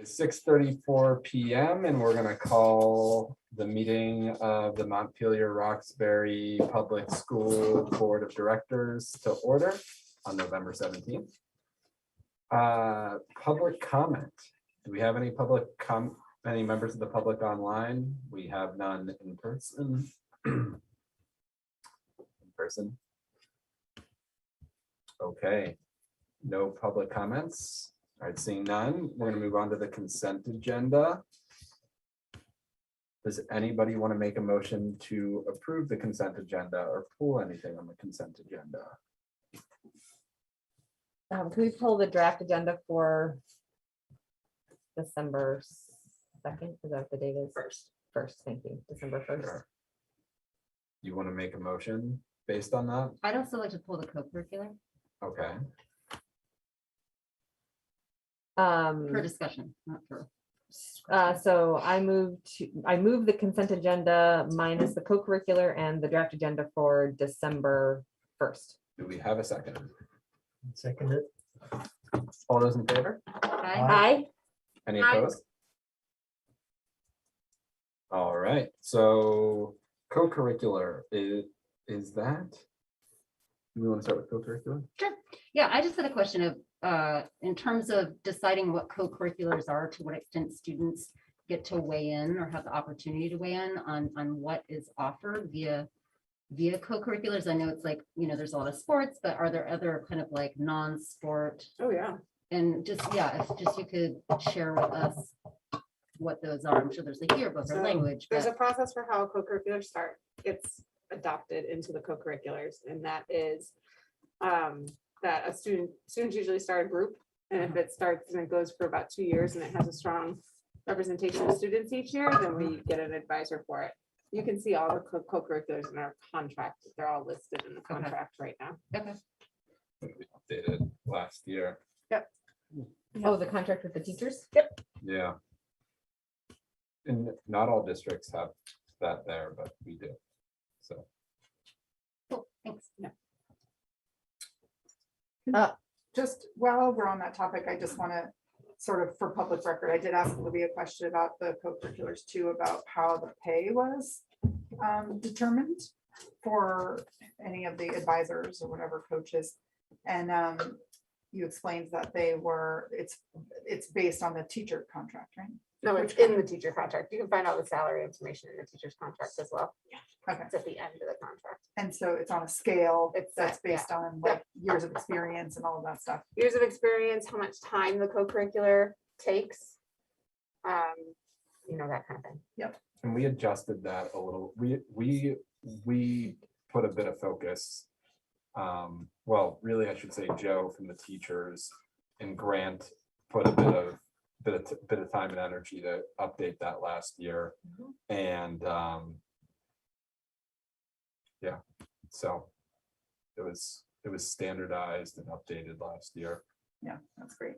It's 6:34 p.m. and we're gonna call the meeting of the Montpelier-Roxbury Public School Board of Directors to order on November 17th. Public comment. Do we have any any members of the public online? We have none in person. Okay, no public comments. All right, seeing none, we're gonna move on to the consent agenda. Does anybody want to make a motion to approve the consent agenda or pull anything on the consent agenda? Can we pull the draft agenda for December 2nd? Is that the date is? First, thank you. December 1st. Sure. You want to make a motion based on that? I'd also like to pull the co-curricular Okay, for discussion, not for. So I move the consent agenda minus the co-curricular and the draft agenda for December 1st. do we have a second? Second it. All those in favor? Aye. Any Aye. opposed? All right, so co-curricular is that? Do we want to start with co-curricular? Yeah, I just had a question of, in terms of deciding what co-curriculars are, to what extent students get to weigh in or have the opportunity to weigh in on what is offered via co-curriculars. I know it's like, there's a lot of sports, but are there other kind of like non-sport? Oh, yeah. And just, yeah, if just you could share with us what those are. I'm sure there's a yearbook or So language. There's a but- process for how co-curriculars start. It's adopted into the co-curriculars, and that is that students usually start a group, and if it starts and it goes for about 2 years and it has a strong representation of students each year, then we get an advisor for it. You can see all the co-curriculars in our contract. They're all listed in the contract right now. Okay. We updated last year. Oh, the contract with the teachers? Yeah. And not all districts have that there, but we do. So, Cool, thanks. Just while we're on that topic, I just want to sort of, for public record, I did ask Olivia a question about the co-curriculars too, about how the pay was determined for any of the advisors or whatever coaches. And you explained that it's based on the teacher contract, right? No, it's in the teacher contract. You can find all the salary information in the teacher's contract as well. Okay. It's at the end of the contract. And so it's on a scale It's that's set, yeah. based on like years of experience and all of that stuff. Years of experience, how much time the co-curricular takes. That kind of thing. and we adjusted that a little. We put a bit of focus. Well, really, I should say Joe from the teachers and Grant put a bit of time and energy to update that last year. And yeah, so it was standardized and updated last year. Yeah, that's great.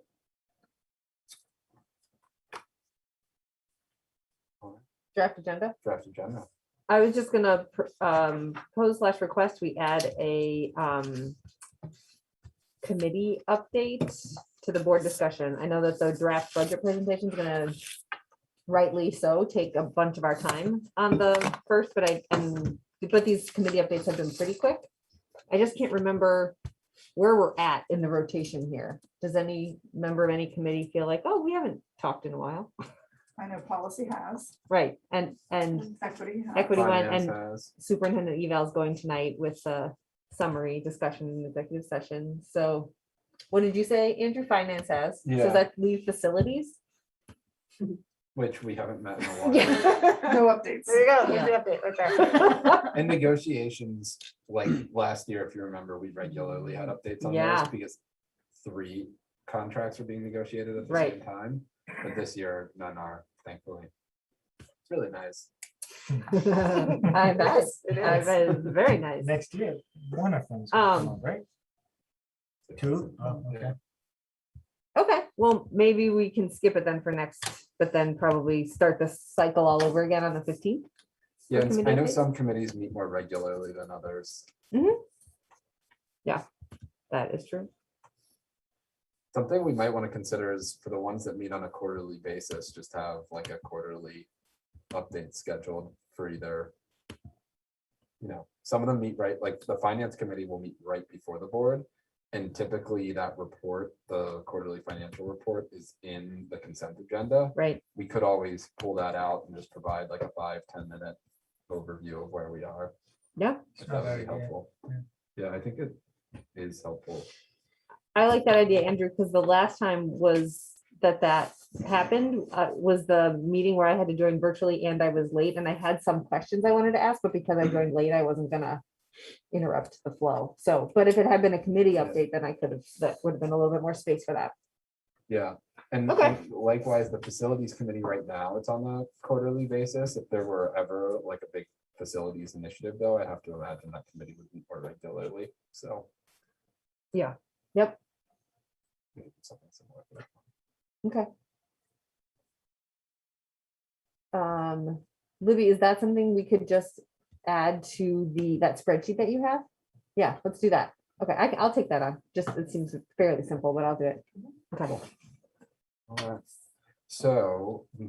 Draft agenda? Draft agenda. I was just gonna propose/request we add a committee update to the board discussion. I know that the draft budget presentation is gonna, rightly so, take a bunch of our time on the first, but these committee updates have been pretty quick. I just can't remember where we're at in the rotation here. Does any member of any committee feel like, oh, we haven't talked in a while? I know policy has, Right, and equity has. equity one Finance and has. superintendent eval is going tonight with a summary discussion in executive session. So what did you say, Andrew? Finance has. So Yeah. does that leave facilities? Which we haven't met in a while. Yeah. No updates. There you go. Yeah. There's the update right there. And negotiations, like last year, if you remember, we regularly had updates on Yeah. those because 3 contracts were being negotiated at the Right. same time. But this year, none are, thankfully. It's really nice. I bet. It I is. bet it's very nice. Next year, one of them's gonna come Um, up, right? 2? Oh, okay. Yeah. Okay, well, maybe we can skip it then for next, but then probably start the cycle all over again on the 15th. Yeah, and committee I know updates? some committees meet more regularly than others. That is true. Something we might want to consider is for the ones that meet on a quarterly basis, just have like a quarterly update scheduled for either. Some of them meet right, like the finance committee will meet right before the board. And typically that report, the quarterly financial report, is in the consent agenda. Right. We could always pull that out and just provide like a 5-10 minute overview of where we are. Yeah. If that would be Good idea. helpful. Yeah, I think it is helpful. I like that idea, Andrew, because the last time was that happened, was the meeting where I had to join virtually and I was late and I had some questions I wanted to ask, but because I joined late, I wasn't gonna interrupt the flow. So, but if it had been a committee update, then I could have, that would have been a little bit more space for that. Yeah, and Okay. likewise, the facilities committee right now, it's on a quarterly basis. If there were ever like a big facilities initiative, though, I have to imagine that committee would meet more regularly, so. Yeah. Yep. Something similar to that. Okay. Libby, is that something we could just add to that spreadsheet that you have? Yeah, let's do that. Okay, I'll take that on. Just, it seems fairly simple, but I'll do it. Okay. All right, so do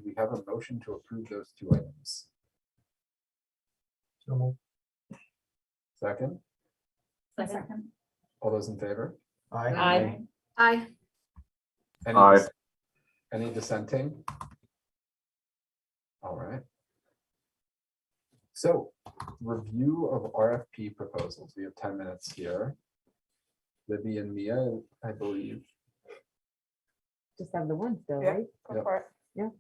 we have a motion to approve those 2 items? So moved. Second, Second. all those in favor? Aye. Aye. Aye. Any Aye. Any dissenting? All right. So, review of RFP proposals. We have 10 minutes here. Libby and Mia, I believe. Just have the one still, Yeah. right? Yep. For it.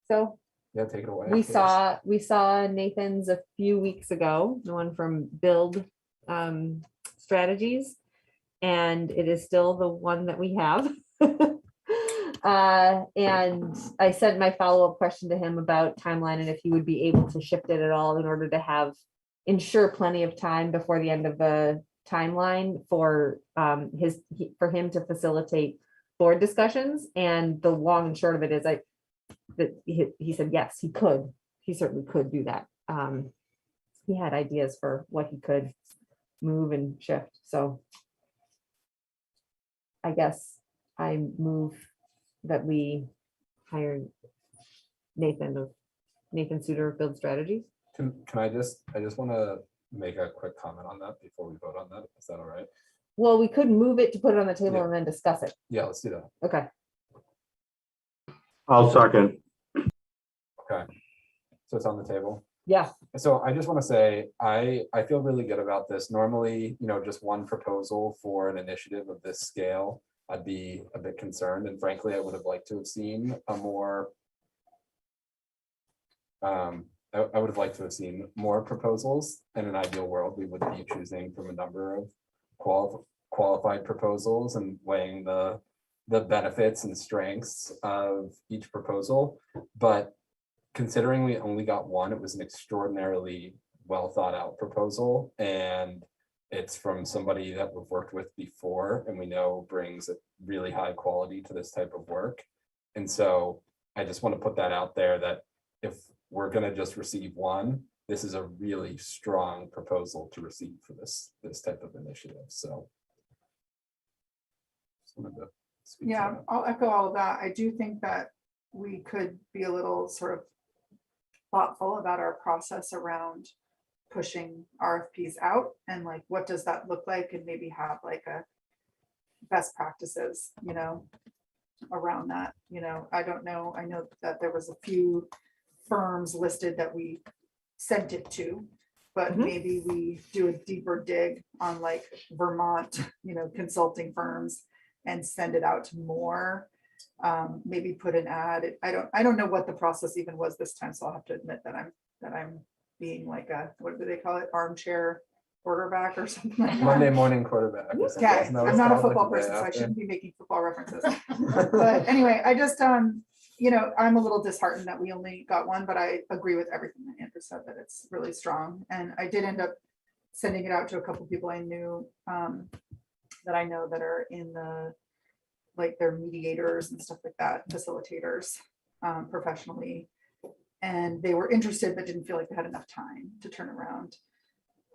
So Yeah, take it away. we please. saw Nathan's a few weeks ago, the one from Build Strategies. And it is still the one that we have. And I sent my follow-up question to him about timeline and if he would be able to shift it at all in order to ensure plenty of time before the end of the timeline for for him to facilitate board discussions. And the long and short of it is that he said, yes, he could. He certainly could do that. He had ideas for what he could move and shift. So I guess I move that we hire Nathan Suter of Build Strategies. Can I just want to make a quick comment on that before we vote on that. Is that all right? Well, we could move it to put it on the table Yeah. and then discuss it. Yeah, let's do that. Okay. I'll second. Okay. So it's on the table. Yeah. So I just want to say, I feel really good about this. Normally, just one proposal for an initiative of this scale, I'd be a bit concerned. And frankly, I would have liked to have seen a more, I would have liked to have seen more proposals. In an ideal world, we would be choosing from a number of qualified proposals and weighing the benefits and strengths of each proposal. But considering we only got one, it was an extraordinarily well thought out proposal, and it's from somebody that we've worked with before and we know brings a really high quality to this type of work. And so I just want to put that out there that if we're going to just receive one, this is a really strong proposal to receive for this type of initiative. So just wanted to speak to Yeah, that. I'll echo all of that. I do think that we could be a little sort of thoughtful about our process around pushing RFPs out and like, what does that look like? And maybe have like a best practices, around that, I don't know. I know that there was a few firms listed that we sent it to, but Mhm. maybe we do a deeper dig on like Vermont, consulting firms and send it out to more. Maybe put an ad. I don't know what the process even was this time, so I'll have to admit that I'm being like a, what do they call it, armchair quarterback or something like that. Monday morning quarterback. or something. Okay, Isn't that what I'm it's not a called, like football the day person, so I after? shouldn't be making football references. But anyway, I just, I'm a little disheartened that we only got one, but I agree with everything that Andrew said, that it's really strong. And I did end up sending it out to a couple people I knew, that I know that are in the, like they're mediators and stuff like that, facilitators, professionally. And they were interested, but didn't feel like they had enough time to turn around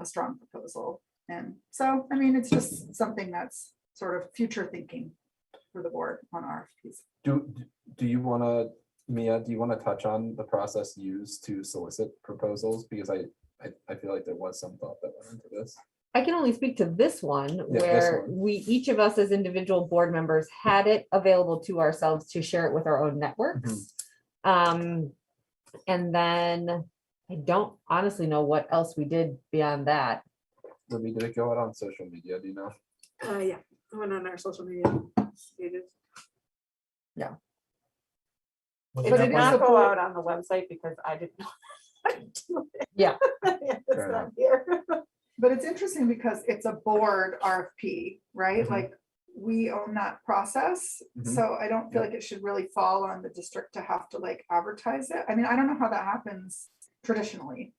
a strong proposal. And so, I mean, it's just something that's sort of future thinking for the board on RFPs. Do you wanna, Mia, do you wanna touch on the process used to solicit proposals? Because I feel like there was some thought that went into this. I can only speak to this one this where one. we, each of us as individual board members had it available to ourselves to share it with our own networks. And then I don't honestly know what else we did beyond that. Libby, did it go out on social media? Do you know? Yeah, I went on our social media pages. Was It But up did it on is not a go board- out on the website because I didn't know. how to do it. Yeah. It's Fair not enough. here. But it's interesting because it's a board RFP, right? Mhm. Like, we own that process. Mhm. So I don't feel like it should really fall on the district to have to like advertise it. I mean, I don't know how that happens traditionally.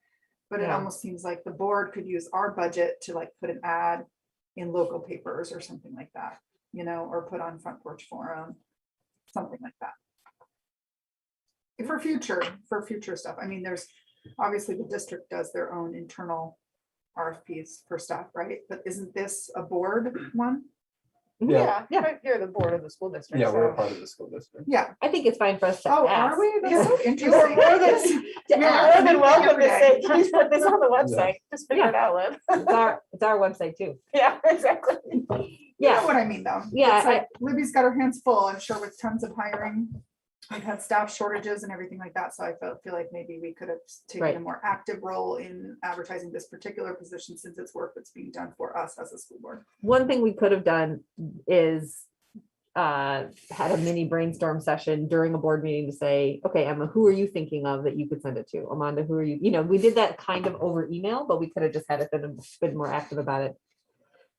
But it Yeah. almost seems like the board could use our budget to like put an ad in local papers or something like that, or put on Front Porch Forum, something like that. For future stuff. I mean, there's, obviously the district does their own internal RFPs for staff, right? But isn't this a board one? Yeah. Yeah. but you're the board of the school district. Yeah, we're a so- part of the school district. Yeah. I think it's fine for us to Oh, ask. are we? That's Yeah. so You are interesting. more than, To you're ask. more than welcome to say, Every day. please put this on the website. Just figure it out, Liv. It's our website too. Yeah, exactly. You know Yeah, what I mean, though. Yeah, It's like Libby's got her hands full, I'm sure, with tons of hiring. We've had staff shortages and everything like that, so I feel like maybe we could have taken a Right. more active role in advertising this particular position since it's work that's being done for us as a school board. one thing we could have done is had a mini brainstorm session during a board meeting to say, okay, Emma, who are you thinking of that you could send it to? Amanda, who are you? We did that kind of over email, but we could have just had it been more active about it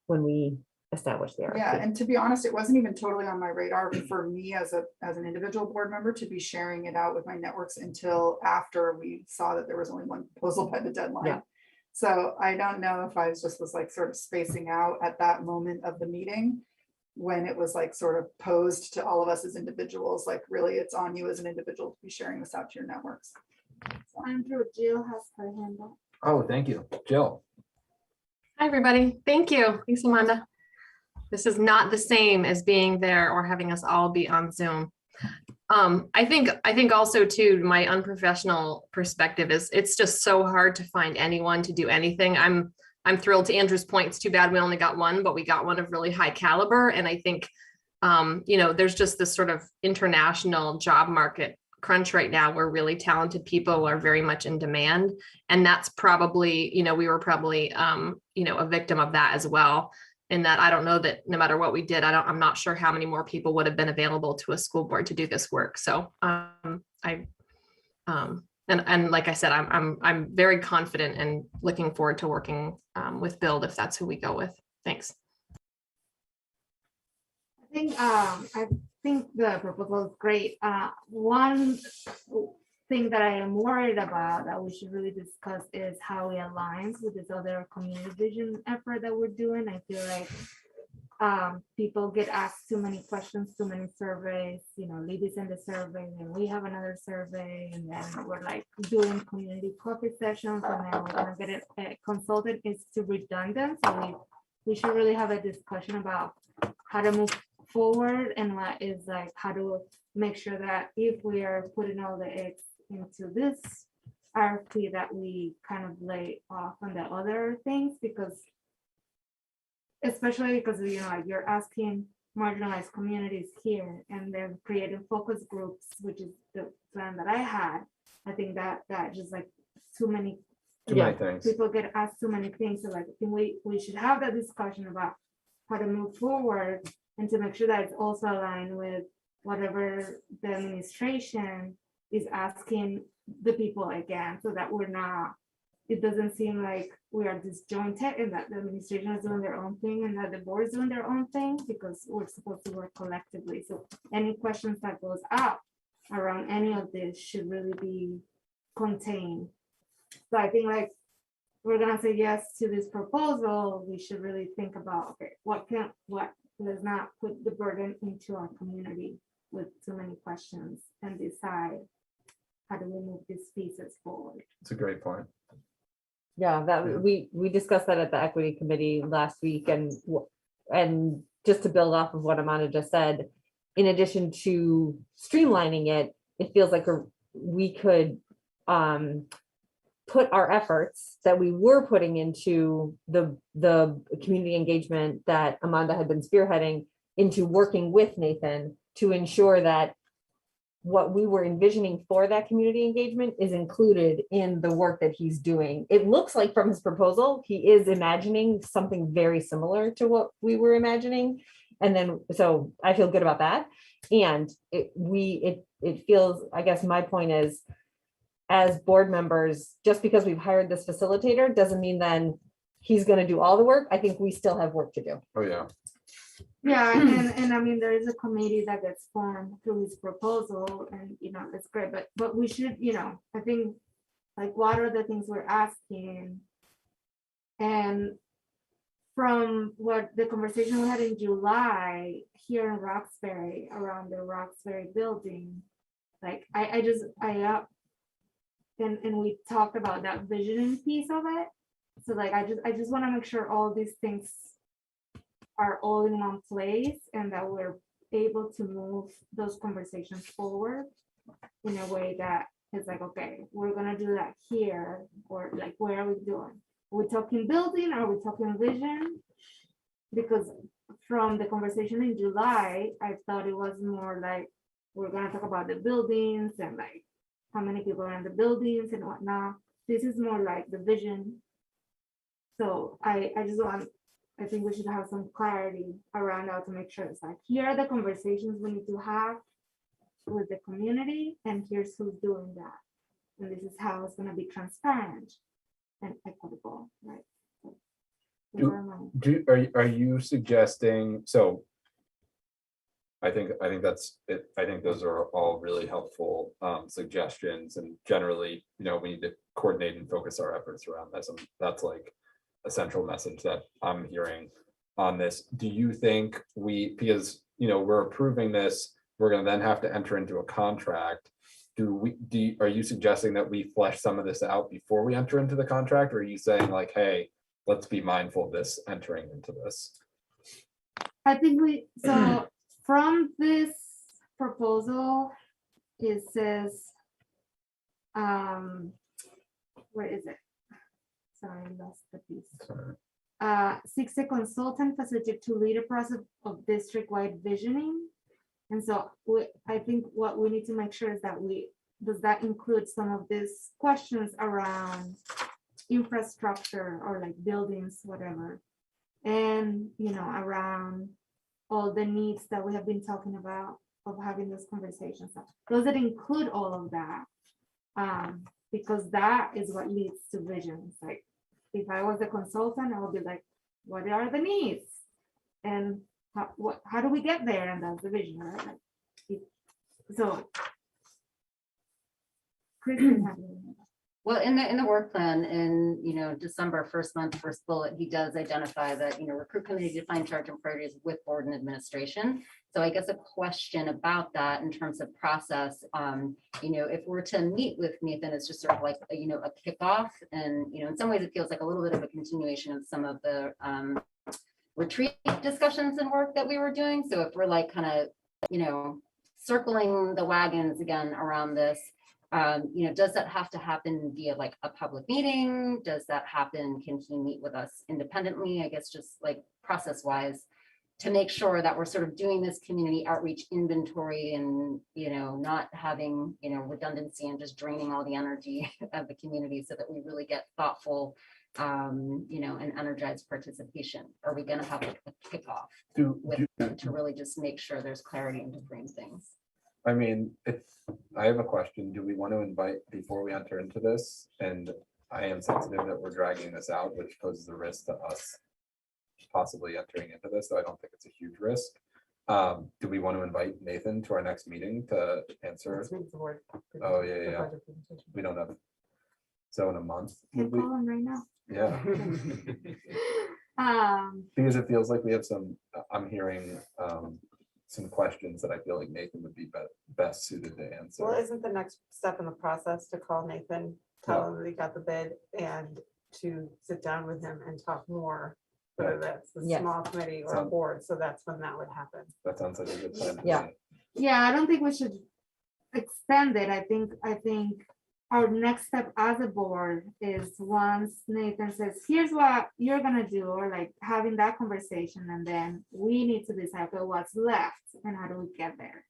when we established the Yeah, RFP. and to be honest, it wasn't even totally on my radar for me as an individual board member to be sharing it out with my networks until after we saw that there was only one proposal by the deadline. Yeah. So I don't know if I was like sort of spacing out at that moment of the meeting when it was like sort of posed to all of us as individuals, like really it's on you as an individual to be sharing this out to your networks. Andrew, Jill has her hand up. Oh, thank you. Jill. Hi, everybody. Thank you. Thanks, Amanda. This is not the same as being there or having us all be on Zoom. I think also too, my unprofessional perspective is it's just so hard to find anyone to do anything. I'm thrilled to Andrew's point. It's too bad we only got one, but we got one of really high caliber. And I think, there's just this sort of international job market crunch right now where really talented people are very much in demand. And that's probably, we were probably, a victim of that as well. In that I don't know that no matter what we did, I'm not sure how many more people would have been available to a school board to do this work. So and like I said, I'm very confident and looking forward to working with Build if that's who we go with. Thanks. I think the proposal is great. One thing that I am worried about that we should really discuss is how it aligns with this other community vision effort that we're doing. I feel like people get asked too many questions, too many surveys, Libby's in the survey, and we have another survey, and then we're like doing community coffee sessions, and then we're gonna get it consulted. It's too redundant, so we should really have a discussion about how to move forward and what is like how to make sure that if we are putting all the eggs into this RFP that we kind of lay off on the other things, because especially because like you're asking marginalized communities here and then creating focus groups, which is the plan that I had. I think that just like too many Too many things. people get asked too many things. So like I think we should have that discussion about how to move forward and to make sure that it's also aligned with whatever the administration is asking the people again, so that it doesn't seem like we are disjointed and that the administration is doing their own thing and that the board is doing their own thing, because we're supposed to work collectively. So any questions that goes out around any of this should really be contained. So I think like we're gonna say yes to this proposal, we should really think about, okay, let's not put the burden into our community with too many questions and decide how do we move these pieces forward. It's a great point. Yeah, that we discussed that at the equity committee last week, and just to build off of what Amanda just said, in addition to streamlining it, it feels like we could put our efforts that we were putting into the community engagement that Amanda had been spearheading into working with Nathan to ensure that what we were envisioning for that community engagement is included in the work that he's doing. It looks like from his proposal, he is imagining something very similar to what we were imagining. And then, so I feel good about that. And it feels, I guess my point is, as board members, just because we've hired this facilitator doesn't mean then he's going to do all the work. I think we still have work to do. Oh, yeah. Yeah, and I mean, there is a committee that gets formed through his proposal, and it's great, but we should, I think, like, what are the things we're asking? And from what the conversation we had in July here in Roxbury, around the Roxbury building, like and we talked about that visioning piece of it. So like, I just want to make sure all these things are all in one place and that we're able to move those conversations forward in a way that is like, okay, we're gonna do that here, or like, where are we doing? Are we talking building? Are we talking vision? Because from the conversation in July, I thought it was more like, we're gonna talk about the buildings and like how many people are in the buildings and whatnot. This is more like the vision. So I think we should have some clarity around how to make sure it's like, here are the conversations we need to have with the community, and here's who's doing that. And this is how it's gonna be transparent and equitable, right? Are you suggesting, so I think that's it. I think those are all really helpful suggestions, and generally, we need to coordinate and focus our efforts around this. And that's like a central message that I'm hearing on this. Do you think because we're approving this, we're going to then have to enter into a contract. Are you suggesting that we flesh some of this out before we enter into the contract? Or are you saying like, hey, let's be mindful of this entering into this? I think so from this proposal, it says, where is it? Sorry, I lost the piece. Seeks a consultant facilitator to lead a process of district-wide visioning. And so I think what we need to make sure is that does that include some of these questions around infrastructure or like buildings, whatever, and around all the needs that we have been talking about of having those conversations. Does it include all of that? Because that is what leads to visions. Like, if I was a consultant, I would be like, what are the needs? And how do we get there? And that's the vision, right? Like, so, Kristen, Well, in the work plan in, December, first month, first bullet, he does identify that, recruit committee define charge and priorities with board and administration. So I guess a question about that in terms of process, if we're to meet with Nathan, it's just sort of like, a kickoff. And, in some ways it feels like a little bit of a continuation of some of the retreat discussions and work that we were doing. So if we're like kind of, circling the wagons again around this, does that have to happen via like a public meeting? Does that happen? Can he meet with us independently? I guess just like process wise, to make sure that we're sort of doing this community outreach inventory and, not having, redundancy and just draining all the energy of the community so that we really get thoughtful, and energized participation. Are we going to have like a kickoff to really just make sure there's clarity and to frame things? I mean, I have a question. Do we want to invite before we enter into this? And I am sensitive that we're dragging this out, which poses a risk to us possibly entering into this, though I don't think it's a huge risk. Do we want to invite Nathan to our next meeting to answer? Oh, yeah. We don't have. So in a month. can call him right now. Yeah. Because it feels like we have I'm hearing some questions that I feel like Nathan would be best suited to answer. Well, isn't the next step in the process to call Nathan, tell him that he got the bid, and to sit down with him and talk more whether that's a Yes. small committee or a Sound- board, so that's when that would happen. That sounds like a good plan. to Yeah. me. Yeah, I don't think we should extend it. I think our next step as a board is once Nathan says, here's what you're gonna do, or like having that conversation, and then we need to decide okay, what's left and how do we get there?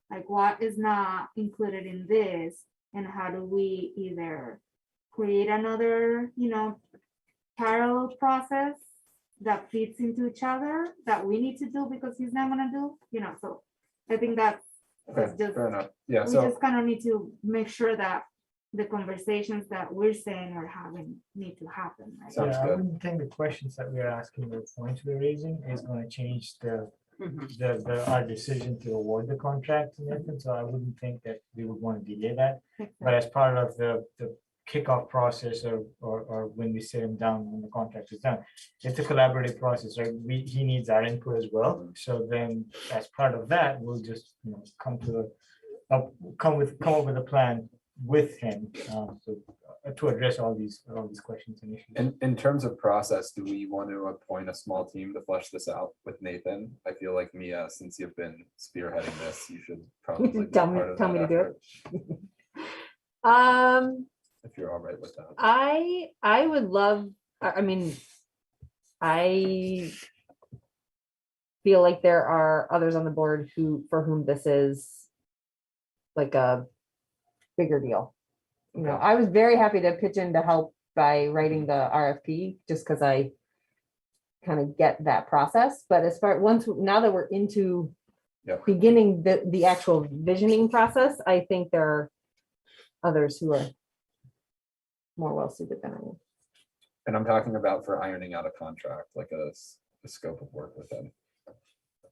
Like what is not included in this, and how do we either create another, parallel process that fits into each other that we need to do because he's not gonna do, so I think that's Okay, just, fair enough. Yeah, we so, just kind of need to make sure that the conversations that we're saying we're having need to happen, right? Sounds Yeah, I good. wouldn't think the questions that we're asking, the points we're raising is gonna change Mhm. our decision to award the contract to Nathan, so I wouldn't think that we would want to delay that. But as part of the kickoff process or when we sit him down, when the contract is done, it's a collaborative process, right? He needs our input as well. So then as part of that, we'll just, come up with a plan with him to address all these questions and issues. in terms of process, do we want to appoint a small team to flesh this out with Nathan? I feel like Mia, since you've been spearheading this, you should probably be Tell me- part of tell me that to do it. effort, if you're all right with that. I would love, I mean, I feel like there are others on the board for whom this is like a bigger deal. Okay. I was very happy to pitch in to help by writing the RFP, just because I kind of get that process. But now that we're into Yep. beginning the actual visioning process, I think there are others who are more well suited than I am. And I'm talking about for ironing out a contract, like a scope of work with them. at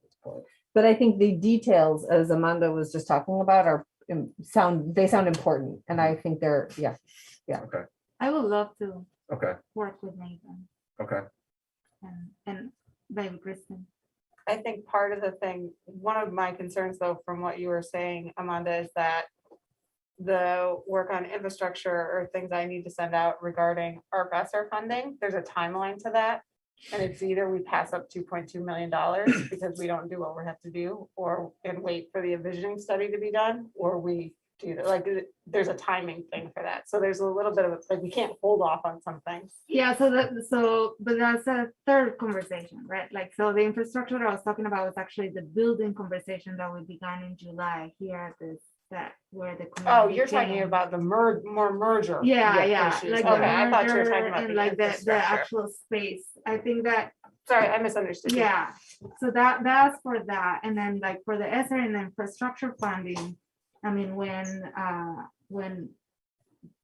this point. But I think the details, as Amanda was just talking about, sound important, and I think they're, yeah. Okay, I would love to okay, work with Nathan okay. and baby Kristen. I think part of the thing, one of my concerns though, from what you were saying, Amanda, is that the work on infrastructure or things I need to send out regarding our ESSER funding, there's a timeline to that. And it's either we pass up $2.2 million because we don't do what we have to do, and wait for the envisioning study to be done, or we do that, like, there's a timing thing for that. So there's a little bit of, like, we can't hold off on some things. Yeah, but that's a third conversation, right? Like, so the infrastructure that I was talking about was actually the building conversation that we began in July here at this, where the. Oh, community you're talking came. about the more merger. Yeah, issues. like Okay, I thought you were merger talking about and the like the infrastructure. actual space. I think that, Sorry, I misunderstood. you. yeah, so that's for that. And then like for the ESSER and infrastructure funding, I mean,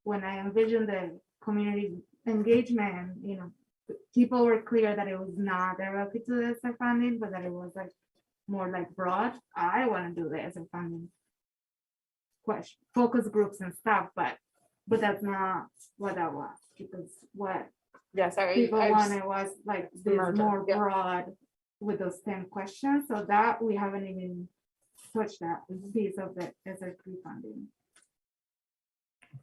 when I envisioned the community engagement, people were clear that it was not directly to the ESSER funding, but that it was like more like broad. I want to do the ESSER funding question, focus groups and stuff, but that's not what that was, because what Yeah, sorry. people I just- wanted was like the this merger, more yeah. broad with those 10 questions, so that we haven't even touched that piece of the SRP funding.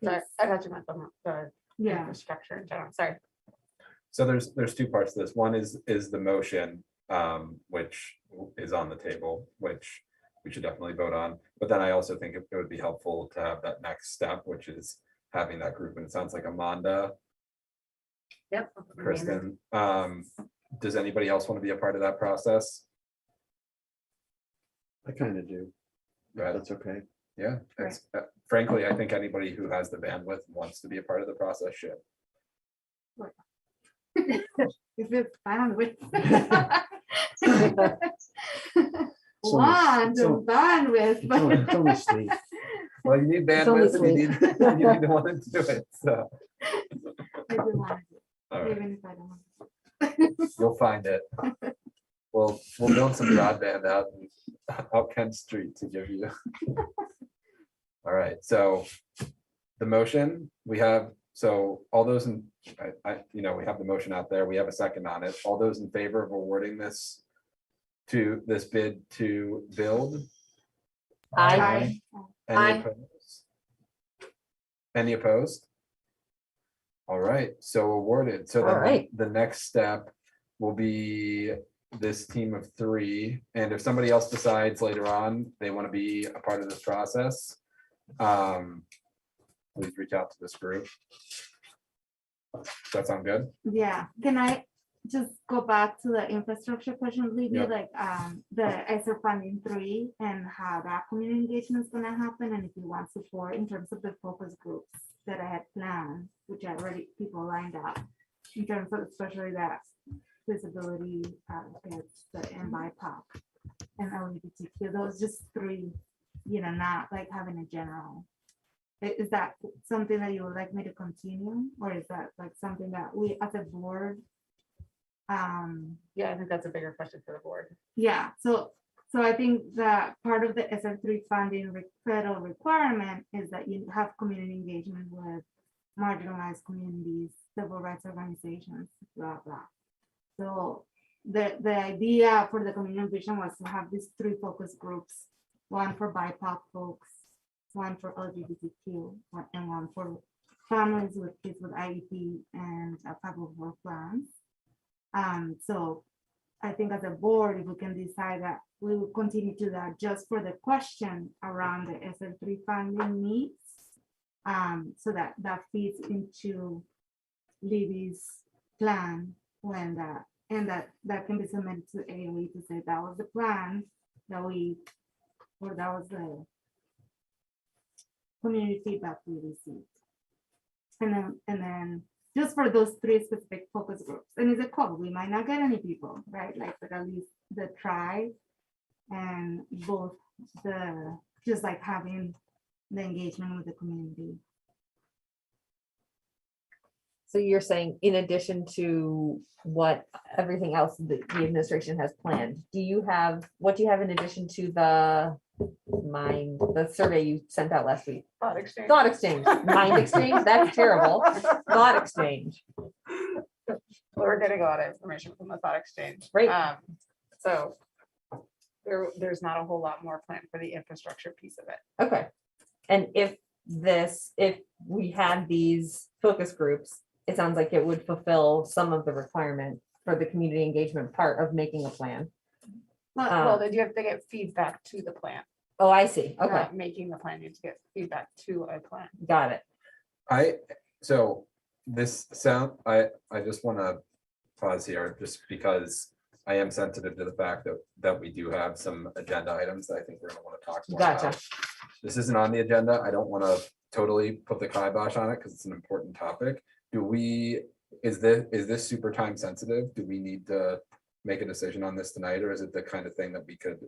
Sorry, I thought you meant the Yeah, infrastructure in general. Sorry. So there's two parts to this. One is the motion, which is on the table, which we should definitely vote on. But then I also think it would be helpful to have that next step, which is having that group. And it sounds like Amanda, Yep. Kristen, does anybody else want to be a part of that process? I kind of do. Right. That's okay. Yeah, it's, frankly, I think anybody who has the bandwidth and wants to be a part of the process should. if it's fine with. It's only- Want it's to only- ban with, It's only- it's but only Steve. Well, you need It's only bandwidth and you need, you need to want to do it, so. I do want it, All right, even if I don't. you'll find it. We'll build some broadband out Kent Street to give you. All right, so the motion, we have, so all those in, we have the motion out there, we have a second on it. All those in favor of awarding this bid to build? Aye. Any Aye. opposed? Any opposed? All right, so awarded. So All then right. the next step will be this team of 3. And if somebody else decides later on they want to be a part of this process, please reach out to this group. Does that sound good? Yeah, can I just go back to the infrastructure question, Libby, Yeah. like, the ESSER funding 3 and how that community engagement is gonna happen, and if you want support in terms of the focus groups that I had planned, which I already people lined up, in terms of especially that visibility, gets the BIPOC and LGBTQ, those just 3, not like having a general. Is that something that you would like me to continue, or is that like something that we as a board? Yeah, I think that's a bigger question for the board. Yeah, so I think that part of the SR3 funding federal requirement is that you have community engagement with marginalized communities, civil rights organizations, blah, blah. So the idea for the community engagement was to have these 3 focus groups, one for BIPOC folks, one for LGBTQ, and one for families with kids with IEP and a couple of work plans. So I think as a board, if we can decide that we will continue to that just for the question around the SR3 funding needs. So that feeds into Libby's plan when that can be submitted to AOE to say that was the plan that that was the community feedback we received. And then just for those 3 specific focus groups. And it's a call, we might not get any people, right? Like, but at least the try and both just like having the engagement with the community. So you're saying in addition to what everything else the administration has planned, what do you have in addition to the survey you sent out last week? Thought exchange. Thought exchange, mind exchange, that's terrible. Thought exchange. We're getting a lot of information from the thought exchange. Great. So there's not a whole lot more planned for the infrastructure piece of it. Okay. And if we had these focus groups, it sounds like it would fulfill some of the requirement for the community engagement part of making a plan. Well, then you have to get feedback to the plan. Oh, I see. Okay, Not making the plan, you have to get feedback to a plan. got it. So this I just want to pause here just because I am sensitive to the fact that we do have some agenda items that I think we're gonna want to talk more Gotcha. about. This isn't on the agenda. I don't want to totally put the kibosh on it because it's an important topic. Is this super time sensitive? Do we need to make a decision on this tonight, or is it the kind of thing that we could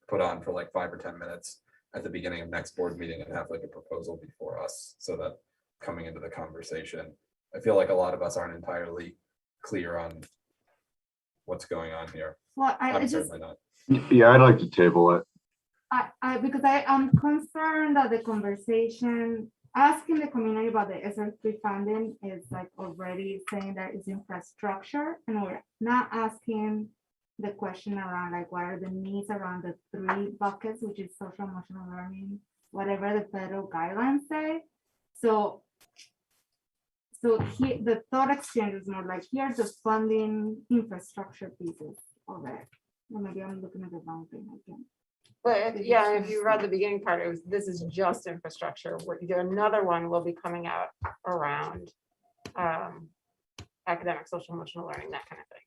put on for like 5 or 10 minutes at the beginning of next board meeting and have like a proposal before us, so that coming into the conversation, I feel like a lot of us aren't entirely clear on what's going on here. Well, I I'm just, certainly not. Yeah, I'd like to table it. because I am concerned that the conversation, asking the community about the SR3 funding is like already saying that it's infrastructure, and we're not asking the question around like what are the needs around the 3 buckets, which is social emotional learning, whatever the federal guidelines say. So here, the thought exchange is more like, here's the funding infrastructure pieces of it. Or maybe I'm looking at the wrong thing again. But yeah, if you read the beginning part, this is just infrastructure. Another one will be coming out around academic, social, emotional learning, that kind of thing.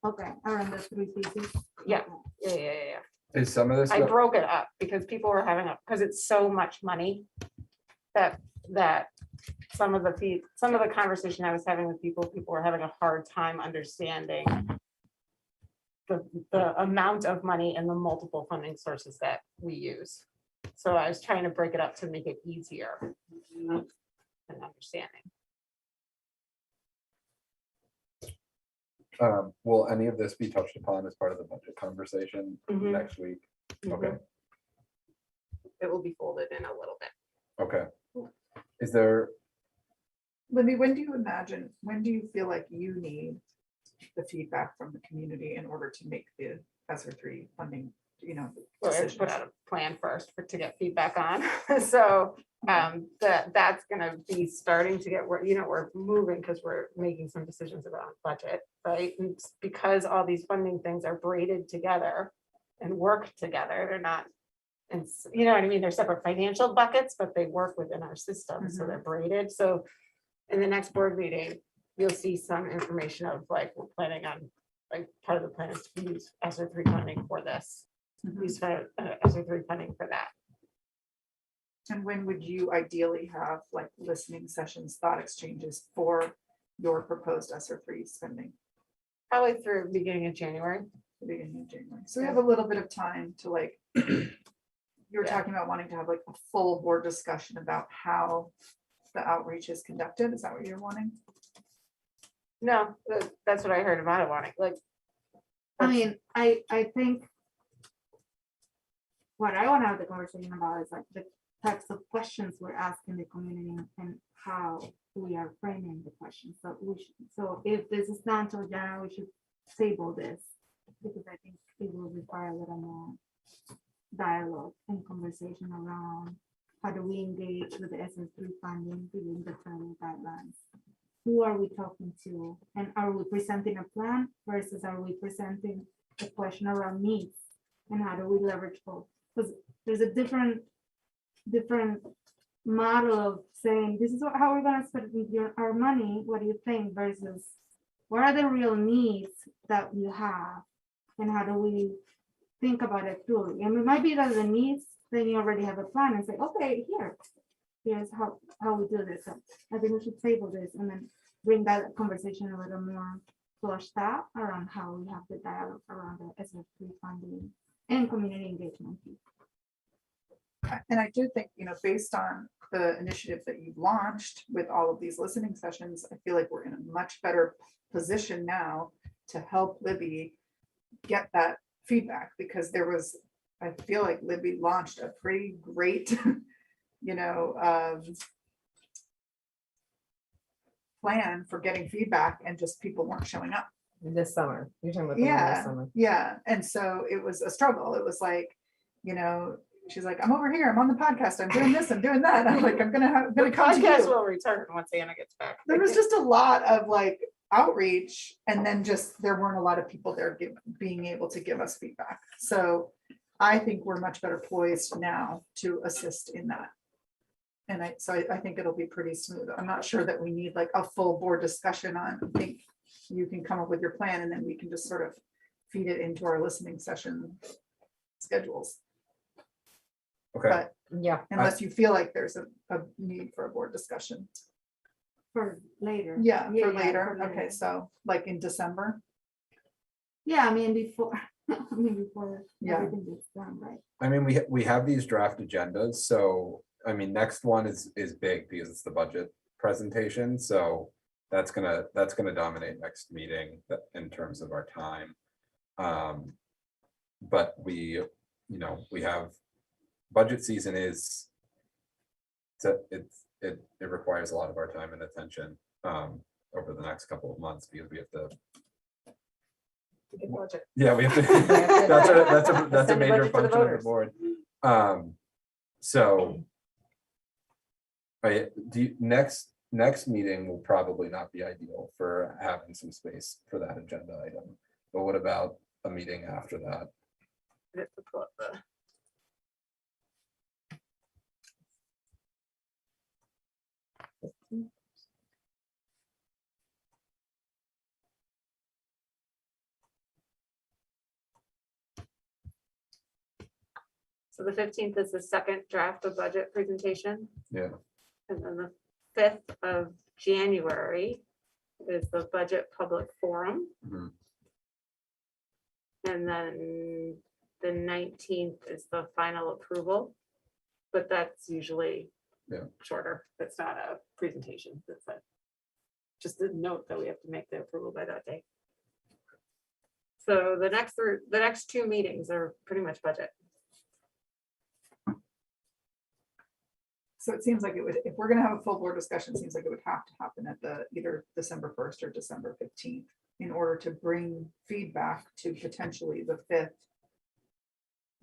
Okay, around the 3 pieces. Yeah. Okay. Yeah. Is some of this I stuff- broke it up because people were because it's so much money that some of the conversation I was having with people were having a hard time understanding the amount of money and the multiple funding sources that we use. So I was trying to break it up to make it easier in understanding. Will any of this be touched upon as part of the budget conversation Mhm. next week? Okay, It will be folded in a little bit. okay. Is there, Libby, when do you feel like you need the feedback from the community in order to make the ESSER3 funding Well, we have to put out a plan first to get feedback on. So that's gonna be starting to get, we're moving because we're making some decisions about budget, right? And it's because all these funding things are braided together and work together. They're not, and you know what I mean? They're separate financial buckets, but they work within our system, so they're braided. So in the next board meeting, you'll see some information of like, we're planning on, like, part of the plan is to use ESSER 3 funding for this. Use ESSER 3 funding for that. And when would you ideally have like listening sessions, thought exchanges for your proposed ESSER 3 spending? Probably through beginning of January. The beginning of January. So we have a little bit of time to like, you were Yeah. talking about wanting to have like a full board discussion about how the outreach is conducted. Is that what you're wanting? No, that's what I heard about it wanting, like. I mean, I think what I want to have the conversation about is like the types of questions we're asking the community and how we are framing the questions. So if this is not until January, we should table this because I think it will require a little more dialogue and conversation around how do we engage with the ESSER 3 funding within the federal guidelines. Who are we talking to? And are we presenting a plan versus are we presenting a question around needs? And how do we leverage both? Because there's a different model of saying, this is how we're gonna spend our money, what do you think? Versus what are the real needs that you have? And how do we think about it truly? And it might be that the needs, then you already have a plan and say, okay, here's how we do this. So I think we should table this and then bring that conversation a little more flushed out around how we have the dialogue around the ESSER 3 funding and community engagement. And I do think, based on the initiative that you've launched with all of these listening sessions, I feel like we're in a much better position now to help Libby get that feedback, because I feel like Libby launched a pretty great, plan for getting feedback, and just people weren't showing up. This summer, you're talking about the one this summer. Yeah. And so it was a struggle. It was like, she's like, I'm over here, I'm on the podcast, I'm doing this, I'm doing that. I'm like, I'm gonna come to Podcast you. will return once Anna gets back. There was just a lot of like outreach, and then just there weren't a lot of people there being able to give us feedback. So I think we're much better poised now to assist in that. And I think it'll be pretty smooth. I'm not sure that we need like a full board discussion on. I think you can come up with your plan, and then we can just sort of feed it into our listening session schedules. Okay, But Yeah, unless you feel like there's a need for a board discussion. For later. Yeah, for for later. later. Okay, so like in December. Yeah, I mean, before Yeah. everything gets done, right? I mean, we have these draft agendas, so, I mean, next one is big because it's the budget presentation, so that's gonna dominate next meeting in terms of our time. But we have, budget season is, it requires a lot of our time and attention over the next couple of months, because we have to, Good budget. yeah, we have to, that's a Send the major budget to the function of the voters. board. So next meeting will probably not be ideal for having some space for that agenda item, but what about a meeting after that? I have to pull up the- So the 15th is the second draft of budget presentation. Yeah. And then the 5th of January is the budget public forum. Mhm. And then the 19th is the final approval. But that's usually Yeah. shorter. That's not a presentation. That's just a note that we have to make the approval by that day. So the next two meetings are pretty much budget. So it seems like it would, if we're gonna have a full board discussion, it seems like it would have to happen at either December 1st or December 15th in order to bring feedback to potentially the 5th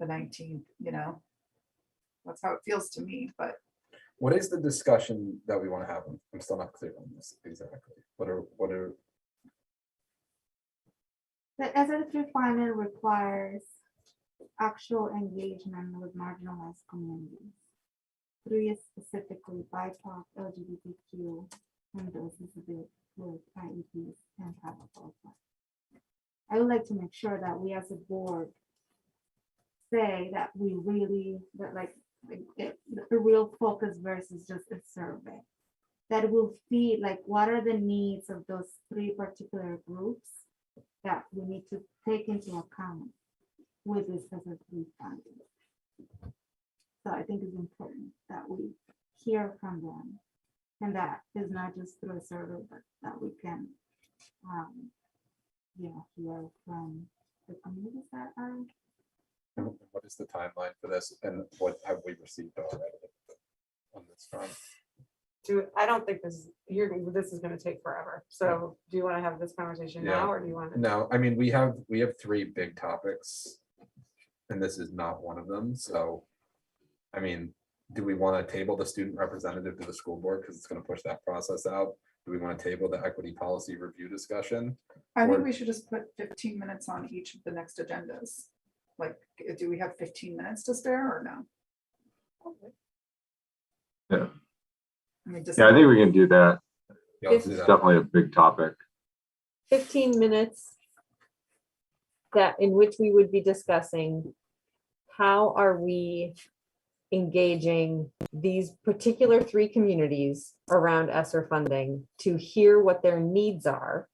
the 19th, you know? That's how it feels to me, but What is the discussion that we want to have? I'm still not clear on this exactly. What are, The SR3 final requires actual engagement with marginalized communities. 3 is specifically BIPOC, LGBTQ, and those with IEPs and powerful. I would like to make sure that we as a board say that we really, that like, the real focus versus just a survey. That will feed, like, what are the needs of those 3 particular groups that we need to take into account with this as a 3 finding. So I think it's important that we hear from them, and that is not just through a survey, but that we can, hear from the communities that are. what is the timeline for this and what have we received already on this front? I don't think this is gonna take forever. So do you want to have this conversation Yeah. now, or do you want to? No, I mean, we have 3 big topics. And this is not one of them, so. I mean, do we want to table the student representative to the school board because it's going to push that process out? Do we want to table the equity policy review discussion? I think Or- we should just put 15 minutes on each of the next agendas. Like, do we have 15 minutes to spare or no? Yeah. I mean, just. Yeah, I think we can do that. Yeah, let's do It's that. definitely a big topic. 15 minutes that in which we would be discussing how are we engaging these particular 3 communities around ESSER funding to hear what their needs are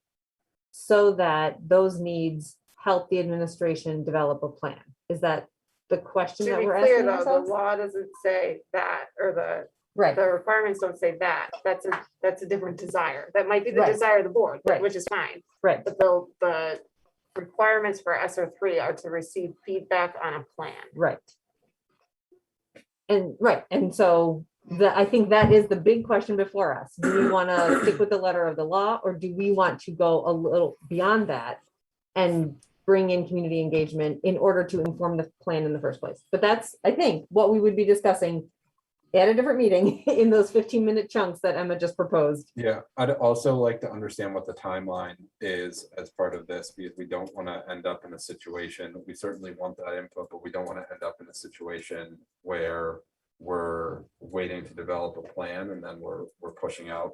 so that those needs help the administration develop a plan. Is that the question To that be we're clear, asking though, the ourselves? law doesn't say that, or the Right, requirements don't say that. That's a different desire. That might be the Right. desire of the board, Right. which is fine. right. But the requirements for SR3 are to receive feedback on a plan. Right. And so I think that is the big question before us. Do we want to stick with the letter of the law, or do we want to go a little beyond that and bring in community engagement in order to inform the plan in the first place? But that's, I think, what we would be discussing at a different meeting in those 15-minute chunks that Emma just proposed. Yeah, I'd also like to understand what the timeline is as part of this, because we don't want to end up in a situation, we certainly want that input, but we don't want to end up in a situation where we're waiting to develop a plan and then we're pushing out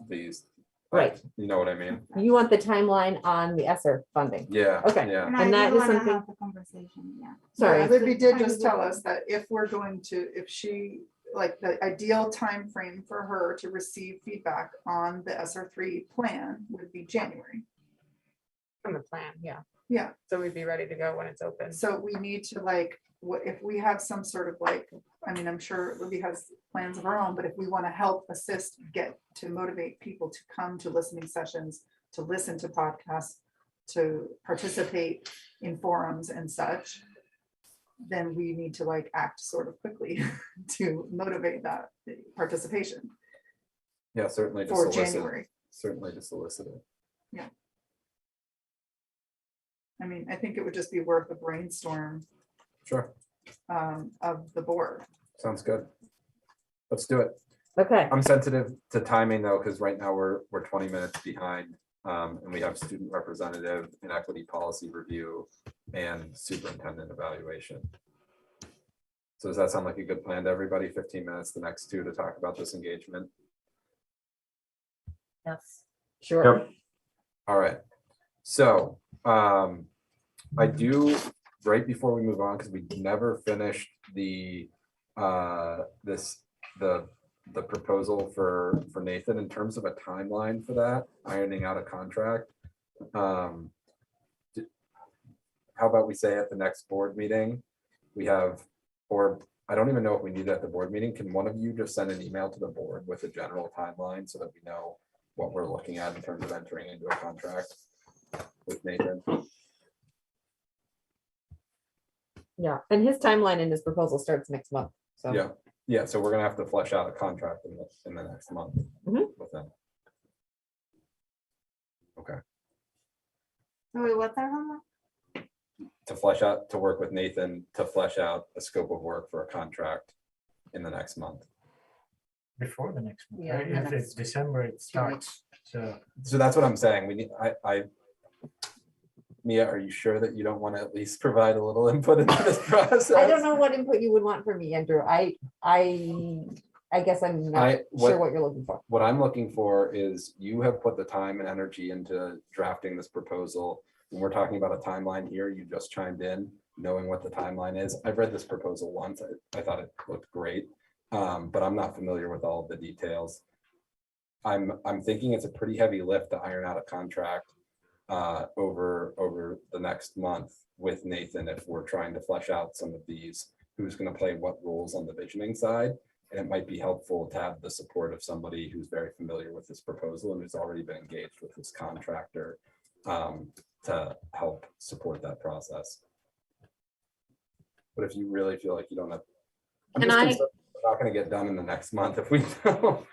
these. Right. You know what I mean? You want the timeline on the ESSER funding? Yeah. Okay. Yeah, And And I that do is wanna something- have the conversation, yeah. Sorry. Libby did just tell us that if we're going to, if she, like, the ideal time frame for her to receive feedback on the SR3 plan would be January. On the plan, yeah. Yeah, So we'd be ready to go when it's open. so we need to, like, what if we have some sort of, like, I mean, I'm sure Libby has plans of her own, but if we want to help assist, get to motivate people to come to listening sessions, to listen to podcasts, to participate in forums and such, then we need to, like, act sort of quickly to motivate that participation yeah, certainly to for solicit, January. certainly to solicit it. I mean, I think it would just be worth a brainstorm Sure, of the board. sounds good. Let's do it. Okay, I'm sensitive to timing though, because right now we're 20 minutes behind. And we have student representative and equity policy review and superintendent evaluation. So does that sound like a good plan to everybody? 15 minutes, the next 2 to talk about this engagement? Yes. sure. Yep. All right. So I do, right before we move on, because we never finished the the proposal for Nathan in terms of a timeline for that, ironing out a contract. How about we say at the next board meeting, we have, or I don't even know if we need it at the board meeting. Can one of you just send an email to the board with a general timeline so that we know what we're looking at in terms of entering into a contract with Nathan? Yeah, and his timeline in his proposal starts next month. So Yeah, yeah, so we're gonna have to flesh out a contract in the next month Mhm. with them. Okay, So wait, what's our homework? to work with Nathan to flesh out a scope of work for a contract in the next month. Before the next month, Yeah, right? the If it's next December, it 2 starts, weeks. so. So that's what I'm saying. We need, Mia, are you sure that you don't want to at least provide a little input into this process? I don't know what input you would want from me, Andrew. I guess I'm not sure what you're looking for. What I'm looking for is you have put the time and energy into drafting this proposal. When we're talking about a timeline here, you just chimed in, knowing what the timeline is. I've read this proposal once. I thought it looked great, but I'm not familiar with all of the details. I'm thinking it's a pretty heavy lift to iron out a contract over the next month with Nathan if we're trying to flesh out some of these, who's going to play what roles on the visioning side. And it might be helpful to have the support of somebody who's very familiar with this proposal and who's already been engaged with this contractor to help support that process. But if you really feel like you don't have, I'm just concerned we're not going to get done in the next month if we don't.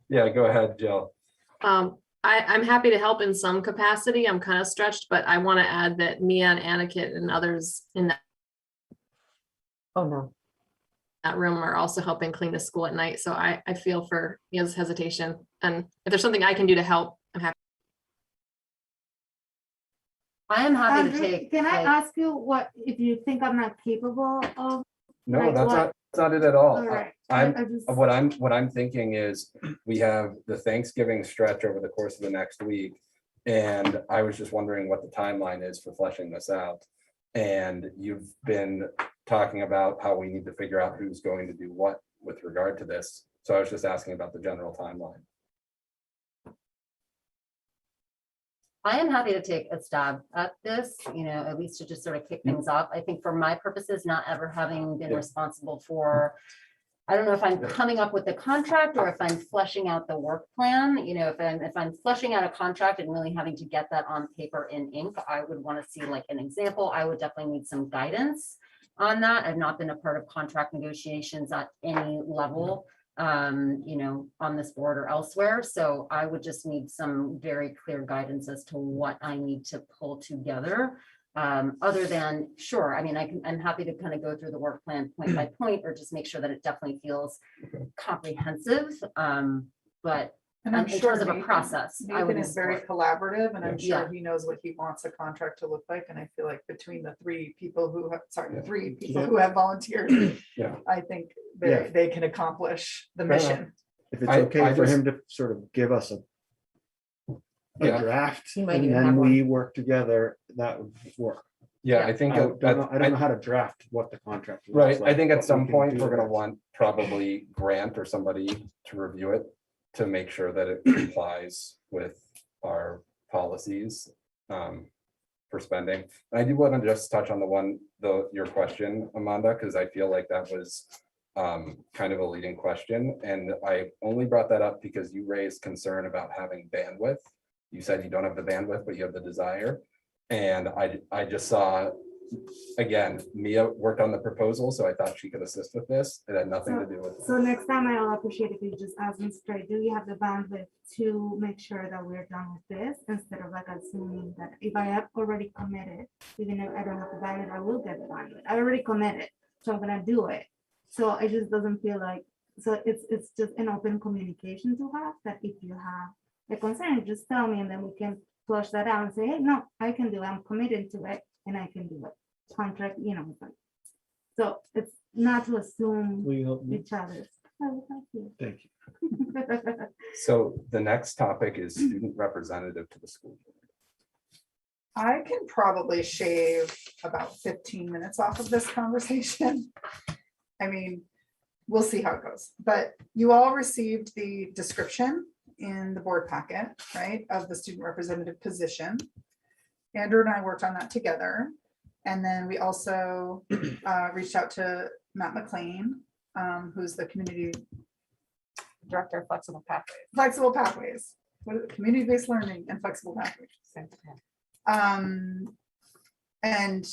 Yeah, go ahead, Jill. I'm happy to help in some capacity. I'm kind of stretched, but I want to add that Mia and Aniket and others in Oh, no. that room are also helping clean the school at night. So I feel for Mia's hesitation. And if there's something I can do to help, I'm happy. I am happy to Andrew, take. can I like, ask you what, if you think I'm not capable of? No, Like that's what? not it at all. All right. I'm I just- what I'm thinking is we have the Thanksgiving stretch over the course of the next week. And I was just wondering what the timeline is for fleshing this out. And you've been talking about how we need to figure out who's going to do what with regard to this. So I was just asking about the general timeline. I am happy to take a stab at this, at least to just sort of kick things off. I think for my purposes, not ever having been Yeah. responsible for, I don't know if I'm coming up with the contract or if I'm fleshing out the work plan, if I'm fleshing out a contract and really having to get that on paper in ink, I would want to see like an example. I would definitely need some guidance on that. I've not been a part of contract negotiations at any level, on this board or elsewhere. So I would just need some very clear guidance as to what I need to pull together. Other than, sure, I mean, I'm happy to kind of go through the work plan point by point, or just make sure that it definitely feels comprehensive. But And I'm in sure terms of a Nathan- process, I Nathan would is very support. collaborative and I'm Yeah. sure he knows what he wants a contract to look like. And I feel like between the three people who have, Yeah. who have volunteered, Yeah. I think Yeah. they can accomplish the Fair mission. If it's I okay for just- him to sort of give us a Yeah. draft, He might and even have then one. we work together, that would work. Yeah, I think I don't know, I don't know at- how to draft what the contract. looks right. I like, think but at we some can point do we're gonna that. want probably Grant or somebody to review it to make sure that it complies with our policies for spending. And I do want to just touch on your question, Amanda, because I feel like that was kind of a leading question. And I only brought that up because you raised concern about having bandwidth. You said you don't have the bandwidth, but you have the desire. And I just saw, again, Mia worked on the proposal, so I thought she could assist with this. It had nothing to do with. So next time I'll appreciate if you just ask me straight, do you have the bandwidth to make sure that we're done with this? Instead of like assuming that if I have already committed, even if I don't have the bandwidth, I will get the bandwidth. I already committed, so I'm gonna do it. So it just doesn't feel like, so it's just an open communication to have, that if you have a concern, just tell me and then we can flush that out and say, hey, no, I can do it. I'm committed to it and I can do it. Contract, so it's not to assume Will you help me? each other's. Oh, thank you. Thank you. So the next topic is student representative to the school board. I can probably shave about 15 minutes off of this conversation. I mean, we'll see how it goes, but you all received the description in the board packet, right, of the student representative position. Andrew and I worked on that together. And then we also reached out to Matt McLean, who's the community director of Flexible Pathways. Flexible Pathways, community-based learning and flexible pathways. And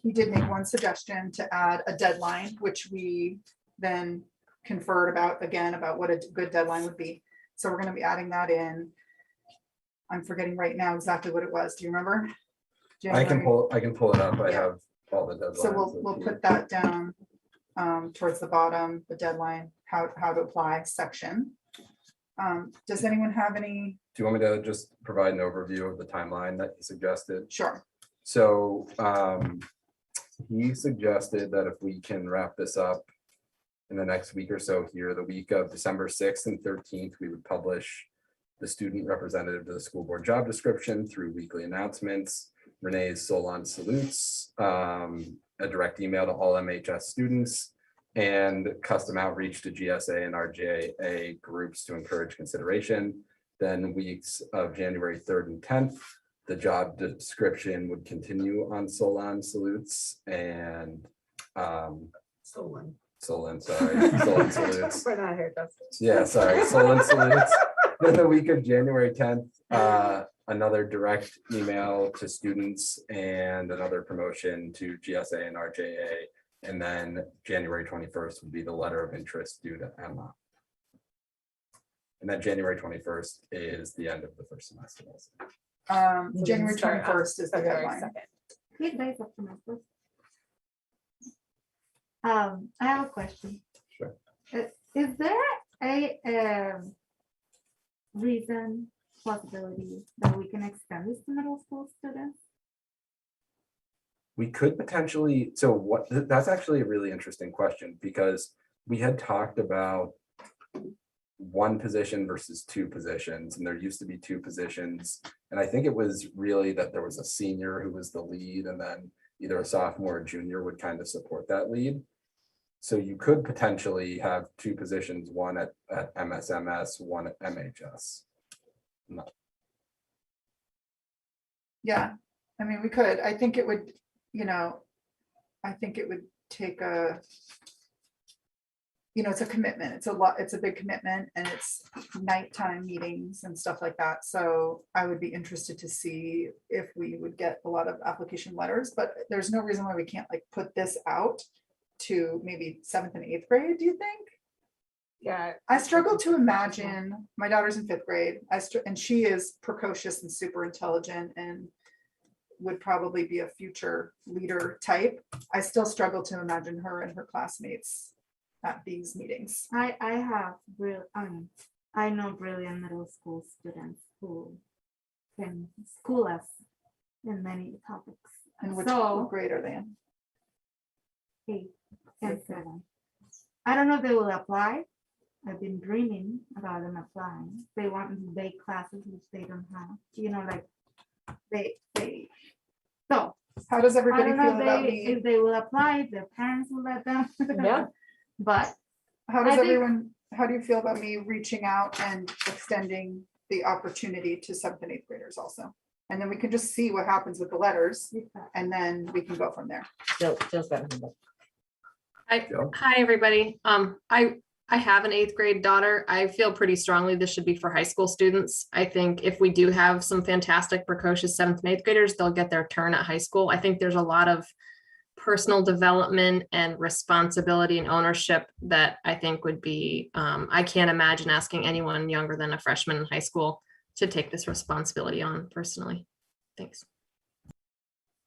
he did make one suggestion to add a deadline, which we then conferred about again, about what a good deadline would be. So we're going to be adding that in. I'm forgetting right now exactly what it was. Do you remember? I can January. pull it up. I Yeah. have all the deadlines. So we'll put that down towards the bottom, the deadline, how to apply section. Does anyone have any? Do you want me to just provide an overview of the timeline that you suggested? Sure. So he suggested that if we can wrap this up in the next week or so here, the week of December 6th and 13th, we would publish the student representative to the school board job description through weekly announcements, Renee's Solon salutes, a direct email to all MHS students, and custom outreach to GSA and RJA groups to encourage consideration. Then weeks of January 3rd and 10th, the job description would continue on Solon salutes and Solon, sorry, Solon salutes. We're not here, Justin. Yeah, sorry, Solon salutes. Then the week of January 10th, another direct email to students and another promotion to GSA and RJA. And then January 21st would be the letter of interest due to Emma. And then January 21st is the end of the first semester. we January start on 21st is the February deadline. 2nd. Good days up to my first. I have a question. Sure. Is there a reason, possibility that we can extend this to middle school students? We could potentially, so what, that's actually a really interesting question, because we had talked about one position versus two positions, and there used to be two positions. And I think it was really that there was a senior who was the lead, and then either a sophomore or junior would kind of support that lead. So you could potentially have two positions, one at MSMS, one at MHS. Yeah, I mean, we could, I think it would, I think it would take it's a commitment. It's a lot, it's a big commitment, and it's nighttime meetings and stuff like that. So I would be interested to see if we would get a lot of application letters, but there's no reason why we can't like put this out to maybe 7th and 8th grade, do you think? Yeah. I struggle to imagine, my daughter's in 5th grade, and she is precocious and super intelligent and would probably be a future leader type. I still struggle to imagine her and her classmates at these meetings. I have real, I know brilliant middle school students who can school us in many topics. And which So- grade are they in? 8 and 7. I don't know if they will apply. I've been dreaming about them applying. They want to take classes which they don't have, like they. So How does I everybody don't feel know about if me? they will apply, if their parents will let them. Yeah. But How does I think- everyone, how do you feel about me reaching out and extending the opportunity to 7th and 8th graders also? And then we can just see what happens with the letters, and then we can go from there. Jill's got her hand up. Hi, everybody. I have an 8th grade daughter. I feel pretty strongly this should be for high school students. I think if we do have some fantastic precocious 7th and 8th graders, they'll get their turn at high school. I think there's a lot of personal development and responsibility and ownership that I think would be, I can't imagine asking anyone younger than a freshman in high school to take this responsibility on personally. Thanks.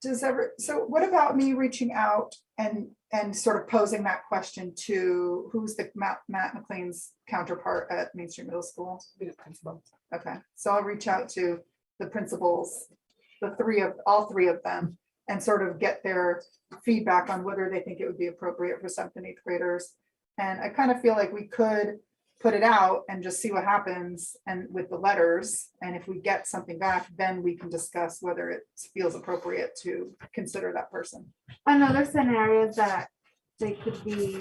So what about me reaching out and sort of posing that question to who's the Matt McLean's counterpart at Main Street Middle School? Okay, so I'll reach out to the principals, all three of them, and sort of get their feedback on whether they think it would be appropriate for 7th and 8th graders. And I kind of feel like we could put it out and just see what happens and with the letters. And if we get something back, then we can discuss whether it feels appropriate to consider that person. another scenario is that they could be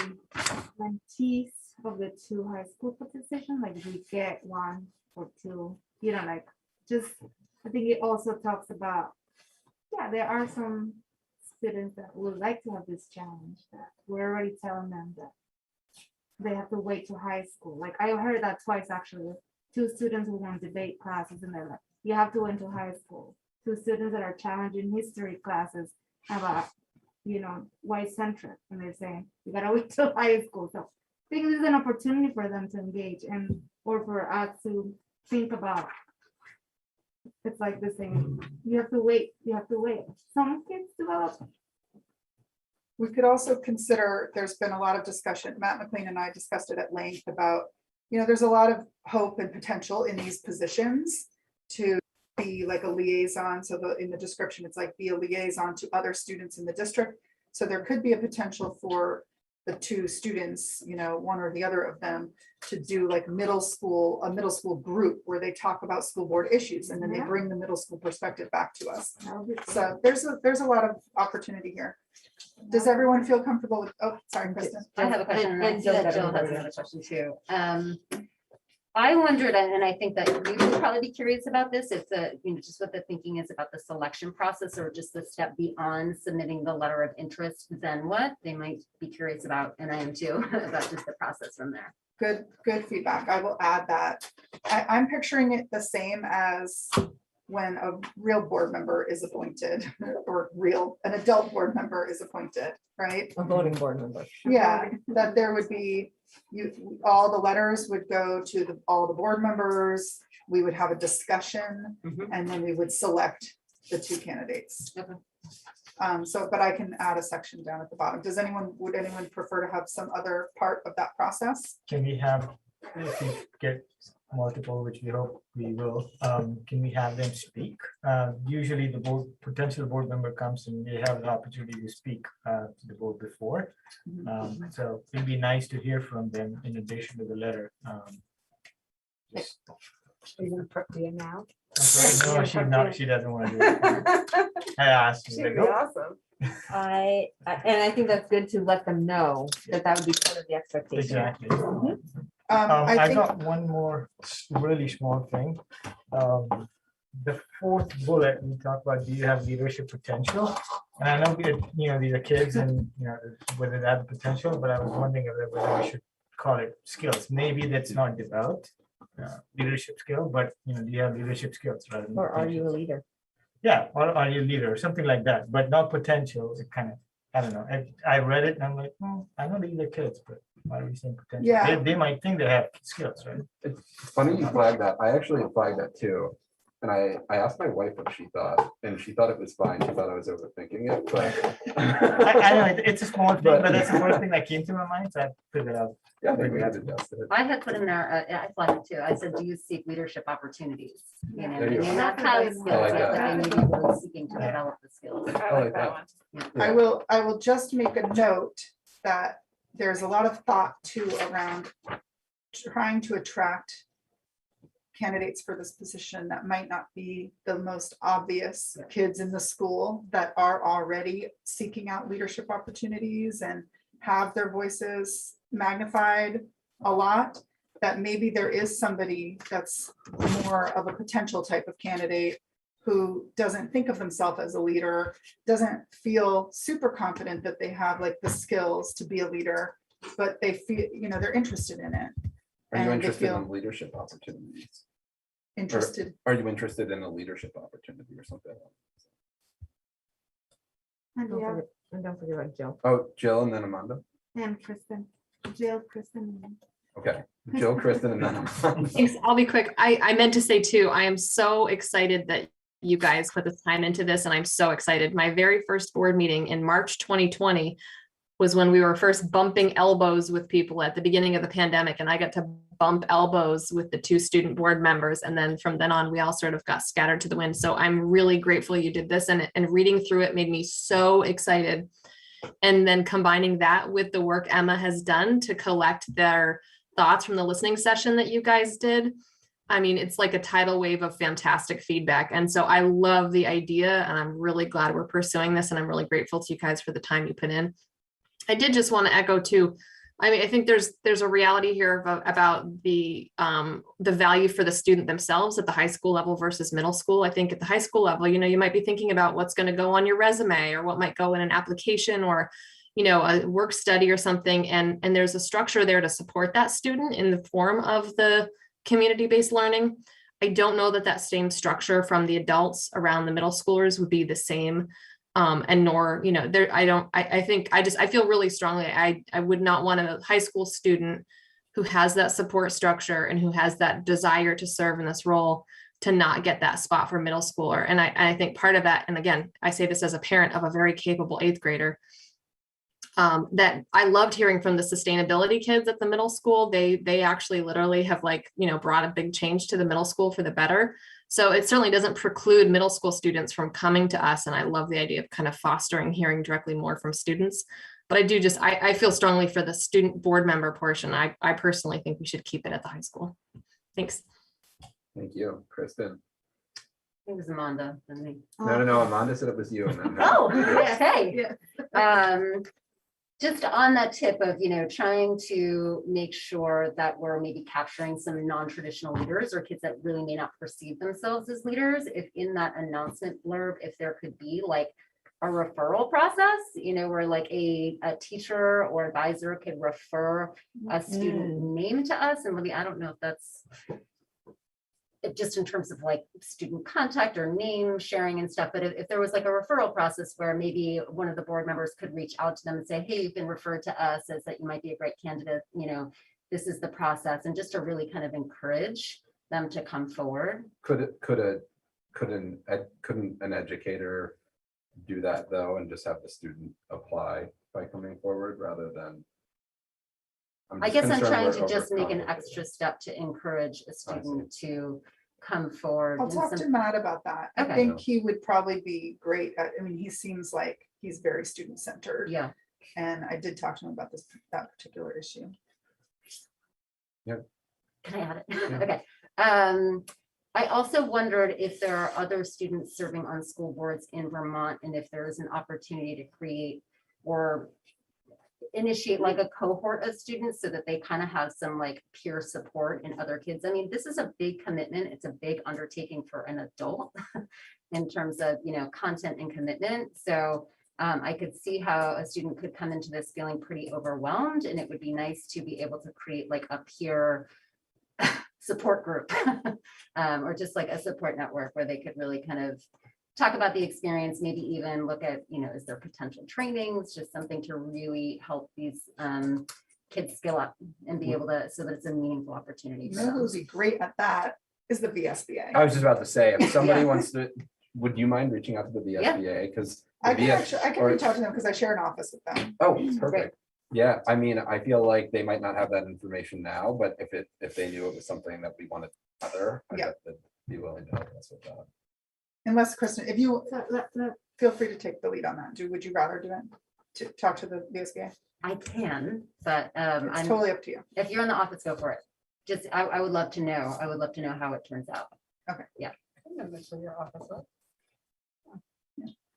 mentees of the 2 high school positions, like we get 1 or 2, like just, I think it also talks about, there are some students that would like to have this challenge that we're already telling them that they have to wait till high school. Like I heard that twice actually, with 2 students who want debate classes and they're like, you have to wait till high school. 2 students that are challenging history classes about, white centric, and they're saying, you gotta wait till high school. So I think this is an opportunity for them to engage or for us to think about it's like the same. You have to wait, Some kids develop. We could also consider, there's been a lot of discussion, Matt McLean and I discussed it at length about, there's a lot of hope and potential in these positions to be like a liaison. So in the description, it's like be a liaison to other students in the district. So there could be a potential for the two students, one or the other of them, to do like a middle school group where they talk about school board issues, and then they Yeah. bring the middle school perspective back to us. That would be cool. So there's a lot of opportunity here. Does everyone feel comfortable with, oh, sorry, Kristen. I have a question, and I And see that Jill Jill has has another question too. I wondered, and I think that you would probably be curious about this, if just what the thinking is about the selection process, or just the step beyond submitting the letter of interest, then what? They might be curious about, and I am too, about just the process from there. Good feedback. I will add that. I'm picturing it the same as when a real board member is appointed, or an adult board member is appointed, right? A voting board member. Yeah, that there would be, all the letters would go to all the board members. We would have a discussion, Mhm. and then we would select the two candidates. Okay. But I can add a section down at the bottom. Would anyone prefer to have some other part of that process? Can we have, if we get multiple, which we hope we will, can we have them speak? Usually the potential board member comes and they have the opportunity to speak to the board before. So it'd be nice to hear from them in addition to the letter. Just- Are you gonna do it now? No, she doesn't want to do it. I asked. she's like, "Nope." awesome. And I think that's good to let them know that would be part of the expectation. Exactly. I I think, got one more really small thing. The fourth bullet, we talk about, do you have leadership potential? And I know, these are kids and, whether they have the potential, but I was wondering whether we should call it skills. Maybe that's not developed, leadership skill, but, do you have leadership skills? Rather than Or are you a potential? leader? Yeah, or are you a leader, or something like that, but not potential. It kind of, I don't know. I read it and I'm like, I know these are kids, but why are we saying potential? Yeah. They might think they have skills, right? It's funny you flagged that. I actually flagged that too. And I asked my wife what she thought, and she thought it was fine. She thought I was overthinking it, but. I know it's a small thing, But- but that's the first thing that came to my mind, so I figured out. Yeah, I think we had adjusted it. I had put in there, I flagged it too. I said, do you seek leadership opportunities? There you go. Not have I skills, like yet, but that. they may be really seeking to develop the skills. I like that one. I will just make a note that there's a lot of thought too around trying to attract candidates for this position that might not be the most obvious kids in the school that are already seeking out leadership opportunities and have their voices magnified a lot, that maybe there is somebody that's more of a potential type of candidate who doesn't think of themselves as a leader, doesn't feel super confident that they have like the skills to be a leader, but they feel, they're interested in it. Are you And they interested feel in leadership opportunities? interested. Are you interested in a leadership opportunity or something? And Don't yeah, forget- And don't forget about Jill. Oh, Jill and then Amanda? and Kristen, Jill, Kristen. Okay, Jill, Kristen, and then Amanda. Thanks. I'll be quick. I meant to say too, I am so excited that you guys put this time into this, and I'm so excited. My very first board meeting in March 2020 was when we were first bumping elbows with people at the beginning of the pandemic, and I got to bump elbows with the two student board members. And then from then on, we all sort of got scattered to the wind. So I'm really grateful you did this, and reading through it made me so excited. And then combining that with the work Emma has done to collect their thoughts from the listening session that you guys did. I mean, it's like a tidal wave of fantastic feedback. And so I love the idea, and I'm really glad we're pursuing this, and I'm really grateful to you guys for the time you put in. I did just want to echo too. I mean, I think there's a reality here about the value for the student themselves at the high school level versus middle school. I think at the high school level, you might be thinking about what's going to go on your resume, or what might go in an application, or a work study or something. And there's a structure there to support that student in the form of the community-based learning. I don't know that same structure from the adults around the middle schoolers would be the same. And nor, I feel really strongly, I would not want a high school student who has that support structure and who has that desire to serve in this role to not get that spot for middle schooler. And I think part of that, and again, I say this as a parent of a very capable 8th grader, that I loved hearing from the sustainability kids at the middle school. They actually literally have brought a big change to the middle school for the better. So it certainly doesn't preclude middle school students from coming to us. And I love the idea of kind of fostering hearing directly more from students. But I feel strongly for the student board member portion. I personally think we should keep it at the high school. Thanks. Thank you, Kristen. It was Amanda and me. No, Amanda said it was you. And then Oh, Yes, okay. yes. Just on that tip of, trying to make sure that we're maybe capturing some non-traditional leaders or kids that really may not perceive themselves as leaders, if in that announcement blurb, if there could be like a referral process, where like a teacher or advisor could refer a student name to us. And maybe, I don't know if that's just in terms of like student contact or name sharing and stuff, but if there was like a referral process where maybe one of the board members could reach out to them and say, hey, you've been referred to us as that you might be a great candidate, this is the process, and just to really kind of encourage them to come forward. Couldn't an educator do that though, and just have the student apply by coming forward rather than? I guess I'm trying to over just make an complicating extra step to encourage a student to come forward. I'll and talk to Matt about that. I Okay. think he would probably be great at, he seems like he's very student-centered. Yeah, And I did talk to him about that particular issue. can I add it? Yeah. Okay. I also wondered if there are other students serving on school boards in Vermont, and if there is an opportunity to create or initiate like a cohort of students so that they kind of have some like peer support in other kids. I mean, this is a big commitment. It's a big undertaking for an adult in terms of, content and commitment. So I could see how a student could come into this feeling pretty overwhelmed, and it would be nice to be able to create like a peer support group or just like a support network where they could really kind of talk about the experience, maybe even look at, is there potential trainings, just something to really help these kids skill up and be able to, so that it's a meaningful opportunity. You for know them. who's be great at that is the VSBA. I was just about to say, if somebody Yeah. wants to, would you mind reaching out to the VSBA? Because I can or- reach out to them because I share an office with them. oh, perfect. Yeah, I mean, I feel like they might not have that information now, but if they knew it was something that we wanted other, I Yeah. bet they'd be willing to help us with that. Unless, Kristen, if you So, feel free to take the lead on that. Would you rather do it? To talk to the VSBA? I can, but It's I'm, totally up to you. if you're in the office, go for it. Just, I would love to know. I would love to know how it turns out.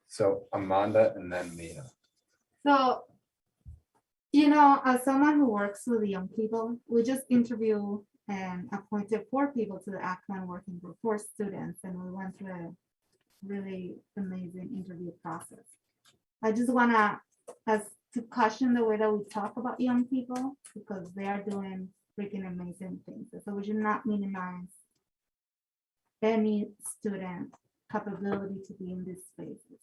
So Amanda and then Mia. so, as someone who works with the young people, we just interviewed and appointed 4 people to the Ackman working group, 4 students, and we went through a really amazing interview process. I just wanna, to caution the way that we talk about young people, because they are doing freaking amazing things. So we should not minimize any student capability to be in these spaces,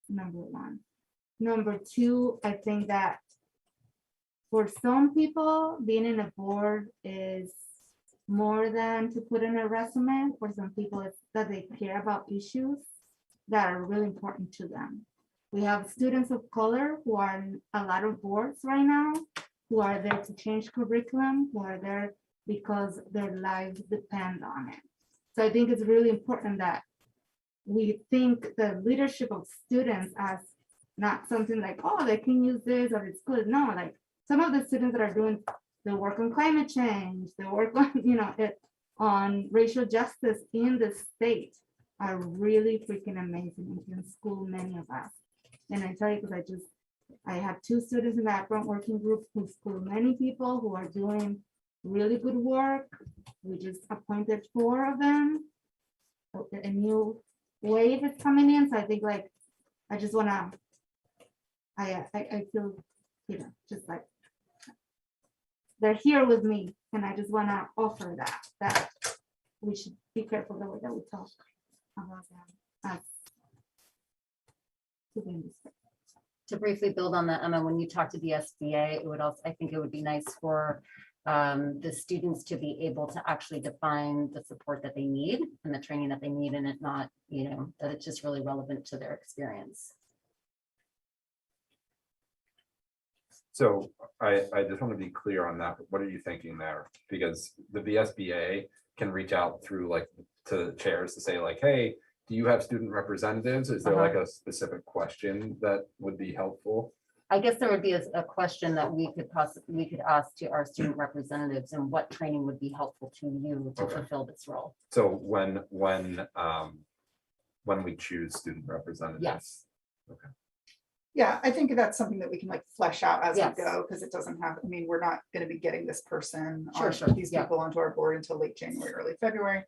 number 1. Number 2, I think that for some people, being in a board is more than to put in a resume. For some people, it's that they care about issues that are really important to them. We have students of color who are in a lot of boards right now, who are there to change curriculum, who are there because their lives depend on it. So I think it's really important that we think the leadership of students as not something like, oh, they can use this or it's good. No, like some of the students that are doing the work on climate change, the work on, on racial justice in the state are really freaking amazing and can school many of us. And I tell you, because I have 2 students in that front working group who school many people who are doing really good work. We just appointed 4 of them. A new wave is coming in. So I think like, I just wanna, I feel, just like they're here with me, and I just wanna offer that we should be careful the way that we talk about them. as students. To briefly build on that, Emma, when you talk to the SBA, it would also, I think it would be nice for the students to be able to actually define the support that they need and the training that they need, and it not, that it's just really relevant to their experience. So I just want to be clear on that. What are you thinking there? Because the VSBA can reach out through like to chairs to say like, hey, do you have student representatives? Is there like a specific question that would be helpful? I guess there would be a question that we could ask to our student representatives, and what training would be helpful to you to Okay. fulfill this role. So when we choose student representatives. Yes. Okay. Yeah, I think that's something that we can like flesh out as we Yes. go, because it doesn't have, I mean, we're not gonna be getting this person, Sure, or sure, these yeah. people onto our board until late January, early February.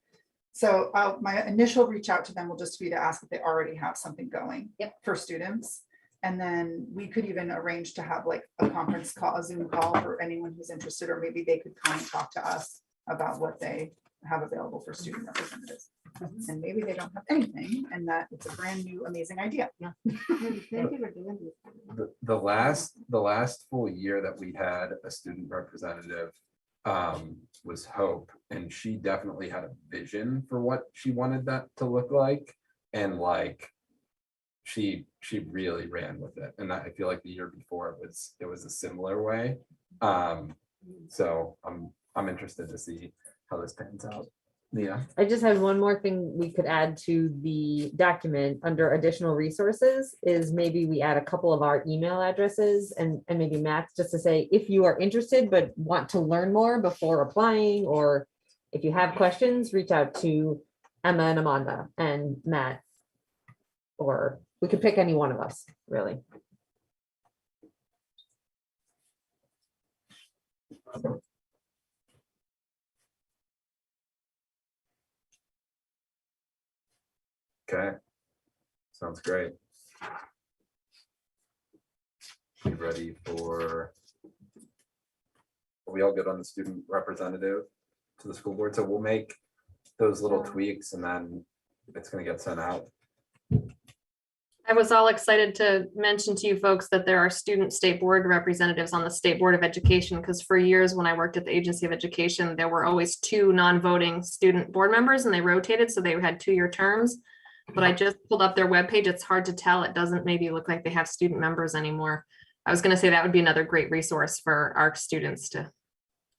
So my initial reach out to them will just be to ask if they already have something going. Yep. For students. And then we could even arrange to have like a conference call, a Zoom call for anyone who's interested, or maybe they could come and talk to us about what they have available for student representatives. Mhm. And maybe they don't have anything, and that it's a brand new, amazing idea. Thank you for doing this. The last full year that we had a student representative was Hope, and she definitely had a vision for what she wanted that to look like, and like she really ran with it. And I feel like the year before it was a similar way. So I'm interested to see how this pans out. Yeah. I just had one more thing we could add to the document under additional resources is maybe we add a couple of our email addresses and maybe Matt's, just to say, if you are interested but want to learn more before applying, or if you have questions, reach out to Emma and Amanda and Matt. Or we could pick any one of us, really. Okay. Sounds great. Be ready for. Are we all good on the student representative to the school board? So we'll make those little tweaks and then it's gonna get sent out. I was all excited to mention to you folks that there are student state board representatives on the State Board of Education, because for years when I worked at the Agency of Education, there were always 2 non-voting student board members and they rotated, so they had 2-year terms. But I just pulled up their webpage. It's hard to tell. It doesn't maybe look like they have student members anymore. I was gonna say that would be another great resource for our students to.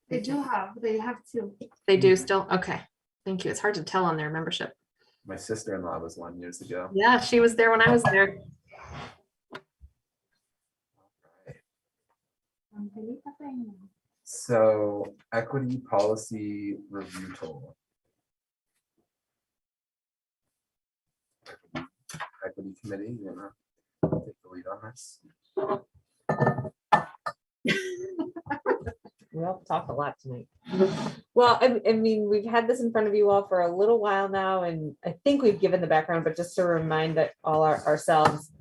They have to. They do still? Okay, thank you. It's hard to tell on their membership. My sister-in-law was one years ago. Yeah, she was there when I was there. So equity policy review tool. Equity committee, you know, take the lead on this. We all talk a lot tonight. Well, I mean, we've had this in front of you all for a little while now, and I think we've given the background, but just to remind that all ourselves,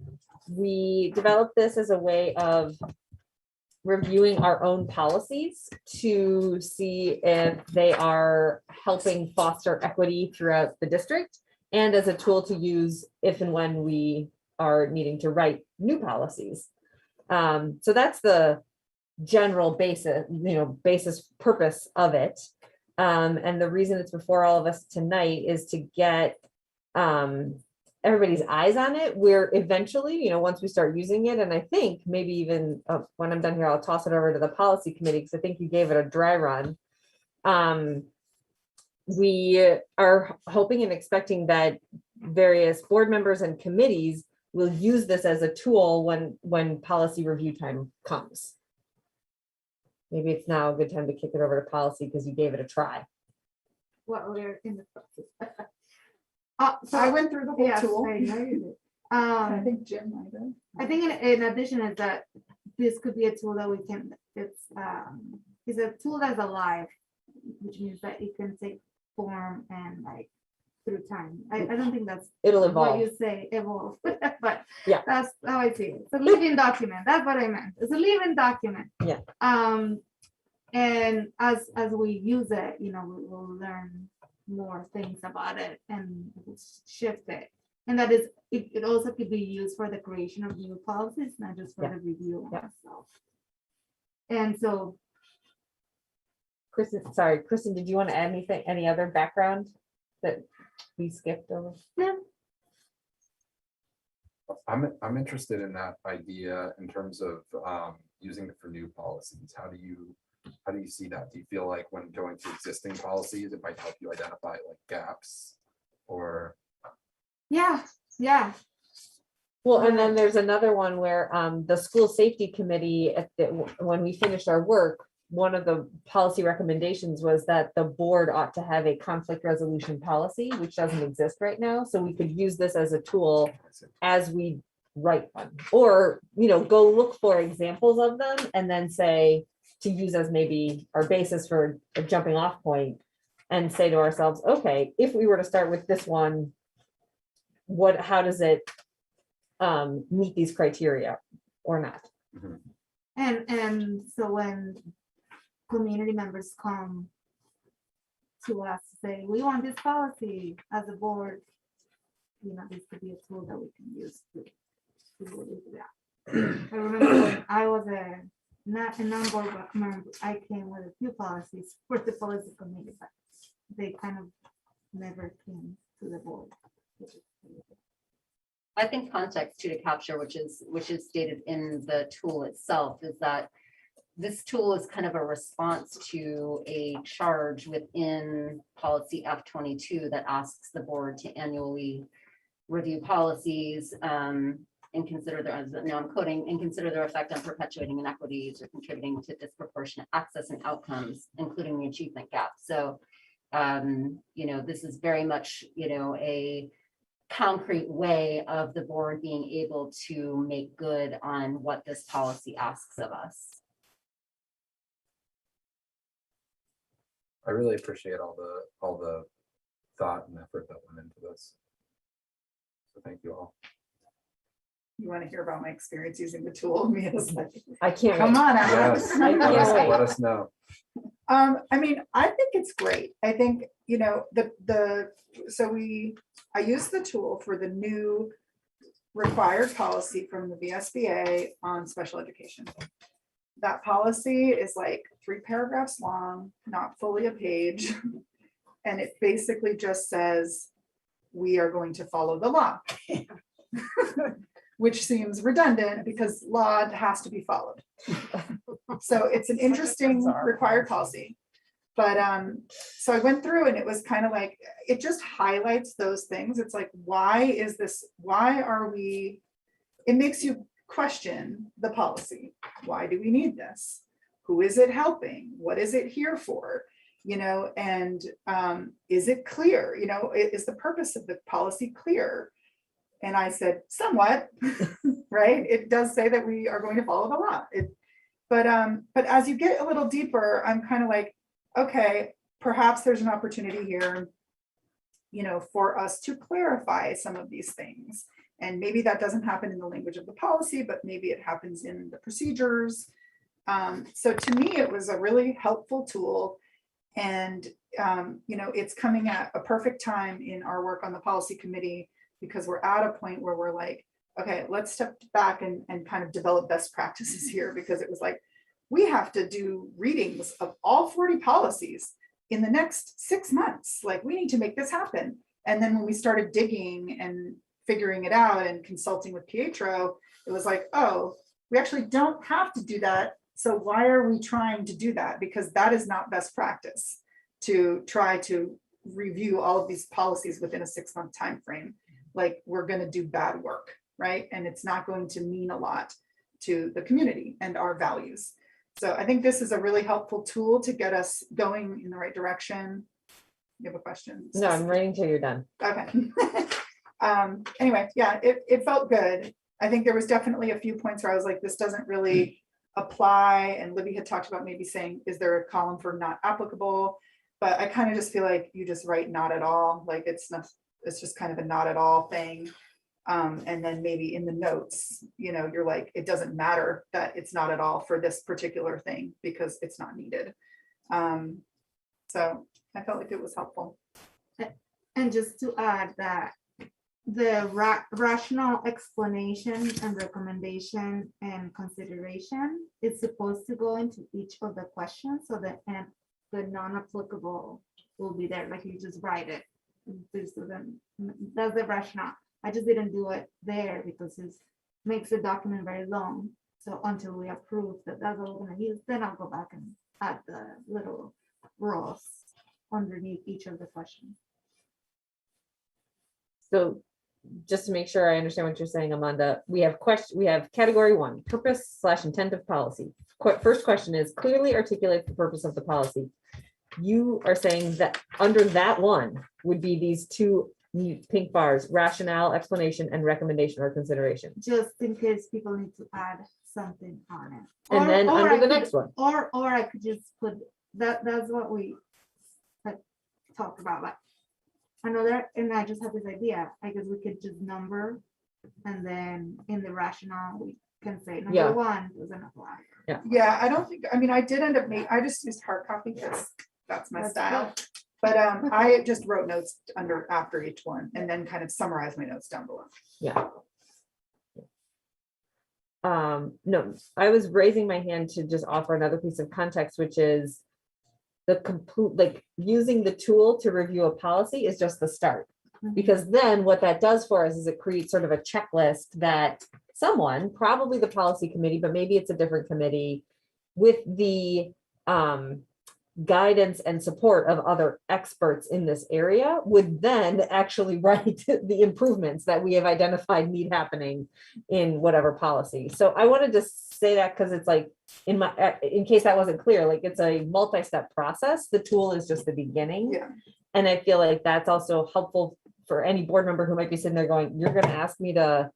we developed this as a way of reviewing our own policies to see if they are helping foster equity throughout the district, and as a tool to use if and when we are needing to write new policies. So that's the general basis purpose of it. And the reason it's before all of us tonight is to get everybody's eyes on it. We're eventually, once we start using it, and I think maybe even when I'm done here, I'll toss it over to the policy committee because I think you gave it a dry run. We are hoping and expecting that various board members and committees will use this as a tool when policy review time comes. Maybe it's now a good time to kick it over to policy because you gave it a try. What we're in the process. So I went through the whole Yes, tool. I know you did. I think Jim might have. I think in addition is that this could be a tool that we can, it's a tool that's alive, which means that it can take form and like through time. I don't think that's It'll what evolve. you say, evolve, but Yeah. that's how I see it. It's a living document. That's what I meant. It's a living document. Yeah. And as we use it, we will learn more things about it and we'll shift it. And that is, it also could be used for the creation of new policies, not just for Yeah. the review Yeah. itself. And so Kristen, sorry, Kristen, did you want to add anything, any other background that we skipped over? I'm interested in that idea in terms of using it for new policies. How do you see that? Do you feel like when going through existing policies, it might help you identify like gaps or? Yeah, yeah. Well, and then there's another one where the school safety committee, when we finished our work, one of the policy recommendations was that the board ought to have a conflict resolution policy, which doesn't exist right now. So we could use this as a tool as we write one, or, go look for examples of them and then say, to use as maybe our basis for a jumping off point, and say to ourselves, okay, if we were to start with this one, how does it meet these criteria or not? And so when community members come to us to say, we want this policy as a board, this could be a tool that we can use to do that. I remember when I was not a non-board member, I came with a few policies for the policy committee, but they kind of never came to the board. I think context too to capture, which is stated in the tool itself, is that this tool is kind of a response to a charge within policy F22 that asks the board to annually review policies and consider their, now I'm quoting, and consider their effect on perpetuating inequities or contributing to disproportionate access and outcomes, including the achievement gap. So, this is very much, a concrete way of the board being able to make good on what this policy asks of us. I really appreciate all the thought and effort that went into this. So thank you all. You want to hear about my experience using the tool? Mia's like, I can't. come wait. on. Yes, I can't wait. let us know. I mean, I think it's great. I think, I use the tool for the new required policy from the VSBA on special education. That policy is like 3 paragraphs long, not fully a page. And it basically just says, we are going to follow the law. Which seems redundant because law has to be followed. So it's an interesting required policy. But so I went through and it was kind of like, it just highlights those things. It's like, it makes you question the policy. Why do we need this? Who is it helping? What is it here for? And is it clear? Is the purpose of the policy clear? And I said, somewhat, right? It does say that we are going to follow the law. But as you get a little deeper, I'm kind of like, okay, perhaps there's an opportunity here, for us to clarify some of these things. And maybe that doesn't happen in the language of the policy, but maybe it happens in the procedures. So to me, it was a really helpful tool. And, it's coming at a perfect time in our work on the policy committee, because we're at a point where we're like, okay, let's step back and kind of develop best practices here, because it was like, we have to do readings of all 40 policies in the next 6 months. Like, we need to make this happen. And then when we started digging and figuring it out and consulting with Pietro, it was like, oh, we actually don't have to do that. So why are we trying to do that? Because that is not best practice, to try to review all of these policies within a 6-month time frame. Like, we're going to do bad work, right? And it's not going to mean a lot to the community and our values. So I think this is a really helpful tool to get us going in the right direction. You have a question? No, I'm waiting till you're done. Okay. Anyway, yeah, it felt good. I think there was definitely a few points where I was like, this doesn't really apply. And Libby had talked about maybe saying, is there a column for not applicable? But I kind of just feel like you just write not at all. Like, it's just kind of a not at all thing. And then maybe in the notes, you're like, it doesn't matter that it's not at all for this particular thing because it's not needed. So I felt like it was helpful. And just to add that the rational explanation and recommendation and consideration is supposed to go into each of the questions, so the the non-applicable will be there, like you just write it. That's the rationale. I just didn't do it there because it makes the document very long. So until we approve that that's what we're gonna use, then I'll go back and add the little rows underneath each of the questions. So just to make sure I understand what you're saying, Amanda, we have category 1, purpose/intent of policy. First question is clearly articulate the purpose of the policy. You are saying that under that one would be these 2 pink bars, rationale, explanation, and recommendation or consideration. Just in case people need to add something on it. And then Or under I the could- next one. Or I could just put, that's what we had talked about, like another, and I just have this idea, I guess we could just number, and then in the rationale, we can say Yeah. number 1 doesn't apply. Yeah, I don't think, I mean, I did end up I just used hard copy because that's my That's style. But I just wrote notes after each one and then kind of summarized my notes down below. Yeah. No, I was raising my hand to just offer another piece of context, which is the complete, like using the tool to review a policy is just the start. Because then what that does for us is it creates sort of a checklist that someone, probably the policy committee, but maybe it's a different committee, with the guidance and support of other experts in this area, would then actually write the improvements that we have identified need happening in whatever policy. So I wanted to say that because it's like, in case that wasn't clear, like it's a multi-step process. The tool is just the beginning. Yeah. And I feel like that's also helpful for any board member who might be sitting there going, you're gonna ask me to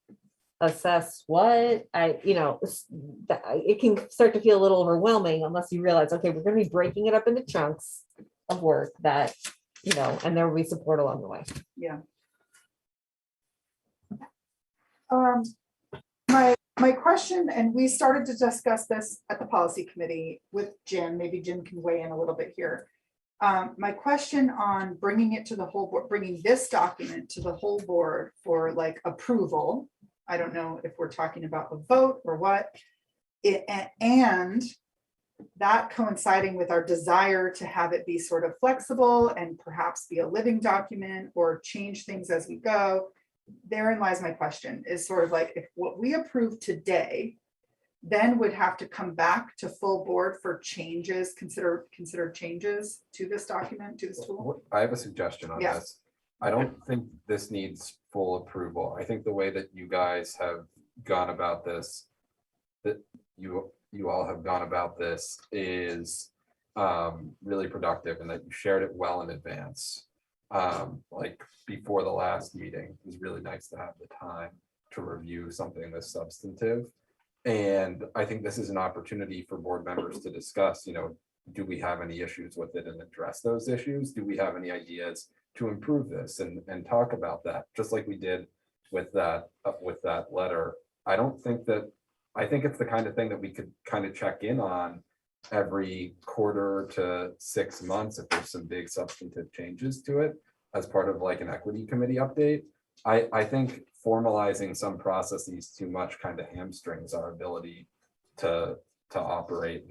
assess what it can start to feel a little overwhelming unless you realize, okay, we're gonna be breaking it up into chunks of work that, and there will be support along the way. Yeah. My question, and we started to discuss this at the policy committee with Jim, maybe Jim can weigh in a little bit here. My question on bringing it to the whole board, bringing this document to the whole board for like approval. I don't know if we're talking about a vote or what. And that coinciding with our desire to have it be sort of flexible and perhaps be a living document or change things as we go. Therein lies my question, is sort of like if what we approve today then would have to come back to full board for changes, consider changes to this document, to this tool. I have a suggestion on Yeah. this. I don't think this needs full approval. I think the way that you guys have gone about this, that you all have gone about this is really productive, and that you shared it well in advance. Like before the last meeting, it was really nice to have the time to review something this substantive. And I think this is an opportunity for board members to discuss, do we have any issues with it and address those issues? Do we have any ideas to improve this and talk about that, just like we did with that letter? I think it's the kind of thing that we could kind of check in on every quarter to 6 months if there's some big substantive changes to it as part of like an equity committee update. I think formalizing some processes too much kind of hamstrings our ability to operate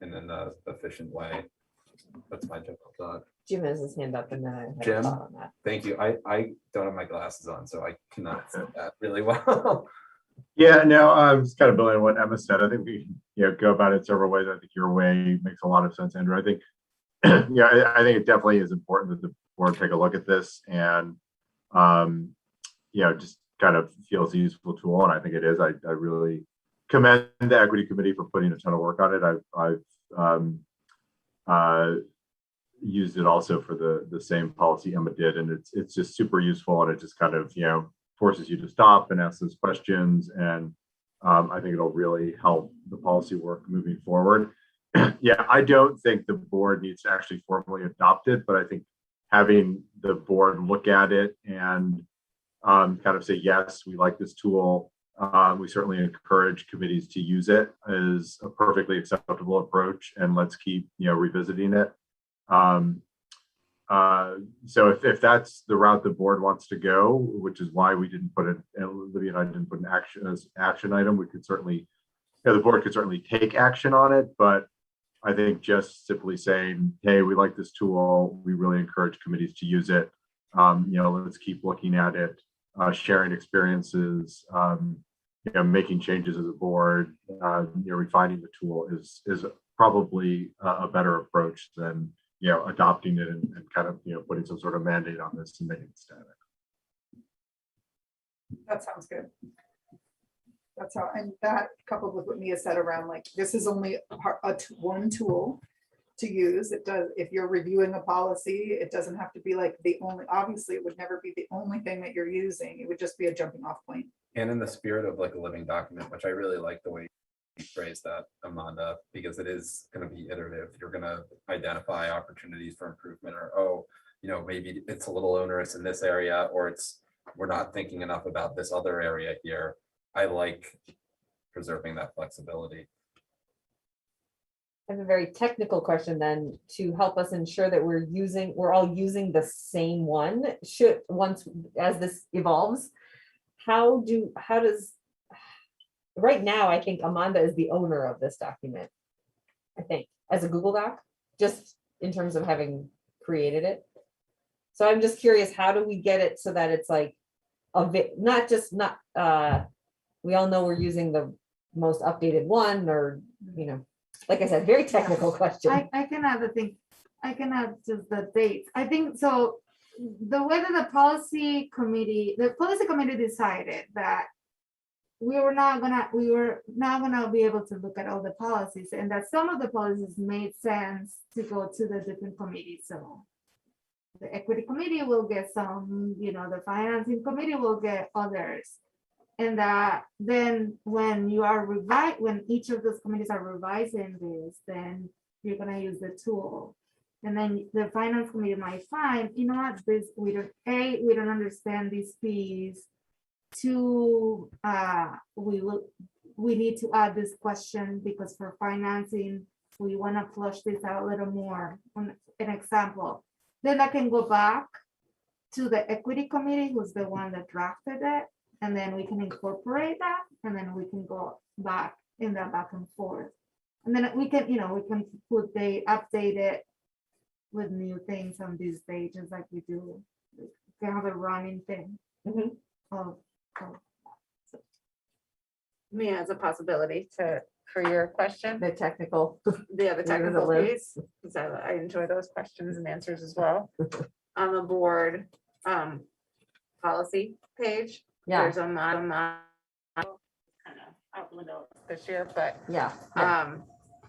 in an efficient way. That's my general thought. Jim has his hand up and then I have a Jim? thought on that. Thank you. I don't have my glasses on, so I cannot see that really well. Yeah, no, I'm just kind of building on what Emma said. I think we go about it several ways. I think your way makes a lot of sense, Andrew. I think, I think it definitely is important that the board take a look at this and, just kind of feels a useful tool. And I think it is. I really commend the equity committee for putting a ton of work on it. I've used it also for the same policy Emma did, and it's just super useful, and it just kind of forces you to stop and ask those questions, and I think it'll really help the policy work moving forward. I don't think the board needs to actually formally adopt it, but I think having the board look at it and kind of say, yes, we like this tool. We certainly encourage committees to use it is a perfectly acceptable approach, and let's keep revisiting it. So if that's the route the board wants to go, which is why we didn't put it, and Libby and I didn't put an action item, we could certainly, the board could certainly take action on it, but I think just simply saying, hey, we like this tool. We really encourage committees to use it. Let's keep looking at it, sharing experiences, making changes as a board, refining the tool is probably a better approach than, adopting it and kind of, putting some sort of mandate on this and making it static. That sounds good. That's how, and that coupled with what Mia said around like, this is only one tool to use. It does, if you're reviewing a policy, it doesn't have to be like the only, obviously it would never be the only thing that you're using. It would just be a jumping off point. And in the spirit of like a living document, which I really like the way you phrased that, Amanda, because it is going to be iterative. You're going to identify opportunities for improvement, or, maybe it's a little onerous in this area, or we're not thinking enough about this other area here. I like preserving that flexibility. I have a very technical question then to help us ensure that we're all using the same one. Once as this evolves, right now, I think Amanda is the owner of this document. I think as a Google Doc, just in terms of having created it. So I'm just curious, how do we get it so that it's like we all know we're using the most updated one, or, like I said, very technical question. I can add just the dates. I think so. The way that the policy committee decided that we were not gonna be able to look at all the policies, and that some of the policies made sense to go to the different committees. So the equity committee will get some, the financing committee will get others. And that then when each of those committees are revising this, then you're gonna use the tool. And then the finance committee might find, what, we don't understand these fees. Two, we need to add this question because for financing, we want to flush this out a little more. An example, then I can go back to the equity committee, who's the one that drafted it, and then we can incorporate that, and then we can go back in that back and forth. And then we can update it with new things on these pages like we do. We can have a running thing. Mhm. Me as a possibility for your question. The technical. The does it technical live? piece, because I enjoy those questions and answers as well. On the board policy page, Yeah, there's a kind of out the window this year, but yeah,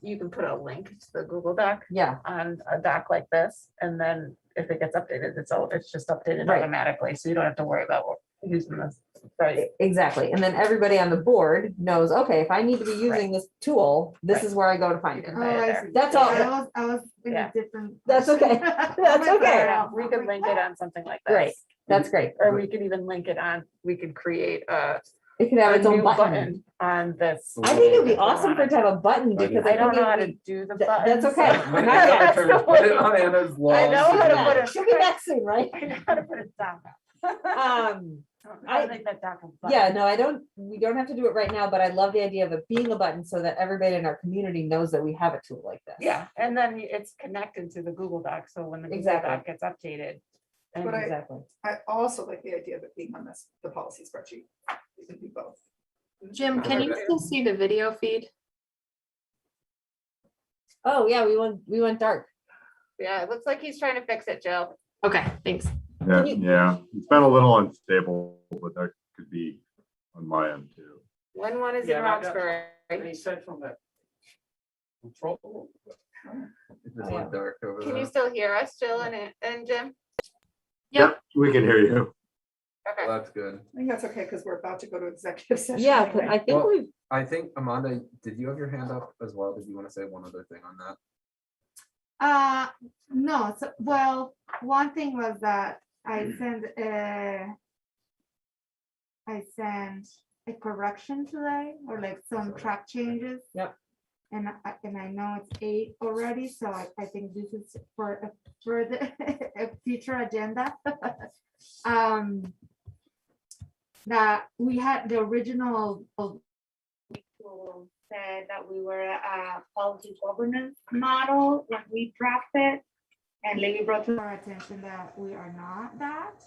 you can put a link to the Google Doc yeah. on a doc like this, and then if it gets updated, it's just updated Right. automatically, so you don't have to worry about using this. Right. Exactly. And then everybody on the board knows, okay, if I need to be using this tool, this Right. is where I go to find You it. can put it there. That's all. I was in Yeah. a different. That's okay. That's okay. Yeah, we could link it on something like this. Great. That's great. Or we could even link it on, we could create a It could have its own new button. on this. I think it'd be awesome for it to have a button I do because I I don't think know how it'd to be- do the Th- button. that's okay. so- When Not it's yet. your turn, put it on Anna's wall. I know how to put it. She'll be back soon, right? I know how to put it down. I- think that doc is Yeah, button. we don't have to do it right now, but I love the idea of it being a button so that everybody in our community knows that we have a tool like this. Yeah, and then it's connected to the Google Doc, so when the Google Exactly. Doc gets updated. And But Exactly. I also like the idea of it being on the policy spreadsheet. You can do both. Jim, can you still see the video feed? Oh, yeah, we went dark. yeah, it looks like he's trying to fix it, Jill. Okay, thanks. Yeah, Can you- yeah, it's been a little unstable, but that could be on my end too. When one is in Yeah, I got- Roxbury. said from that. Control. It just Oh, went dark over Can you there. still hear us, Jill and Jim? Yep. We can hear you. Okay. Well, that's good. I think that's okay because we're about to go to executive session. Yeah, 'cause anyway. I think Well- we've, I think, Amanda, did you have your hand up as well? Did you want to say one other thing on that? No, so, well, one thing was that I sent a correction today, or like some track changes. Yep. And I know it's 8 already, so I think this is for the a future agenda. That we had the original also said that we were a policy governance model when we drafted. And Lily brought to our attention that we are not that.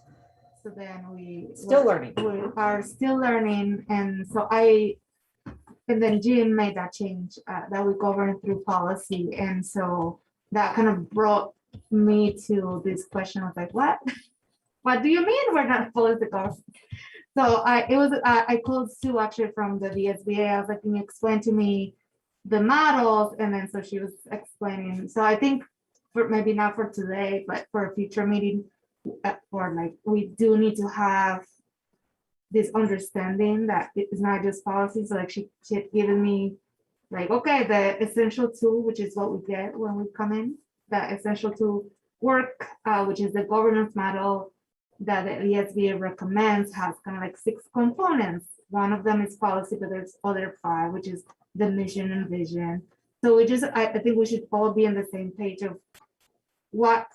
So then we. Still learning. We are still learning. And so and then Jim made that change that we govern through policy. And so that kind of brought me to this question of like, what? What do you mean we're not political? So I called Sue actually from the VSBA. I was like, can you explain to me the models? And then so she was explaining. So I think for maybe not for today, but for a future meeting, or like we do need to have this understanding that it's not just policy. So like she had given me like, okay, the essential tool, which is what we get when we come in, the essential tool work, which is the governance model that the ESBA recommends, has kind of like 6 components. One of them is policy, but there's other 5, which is the mission and vision. So I think we should all be on the same page of what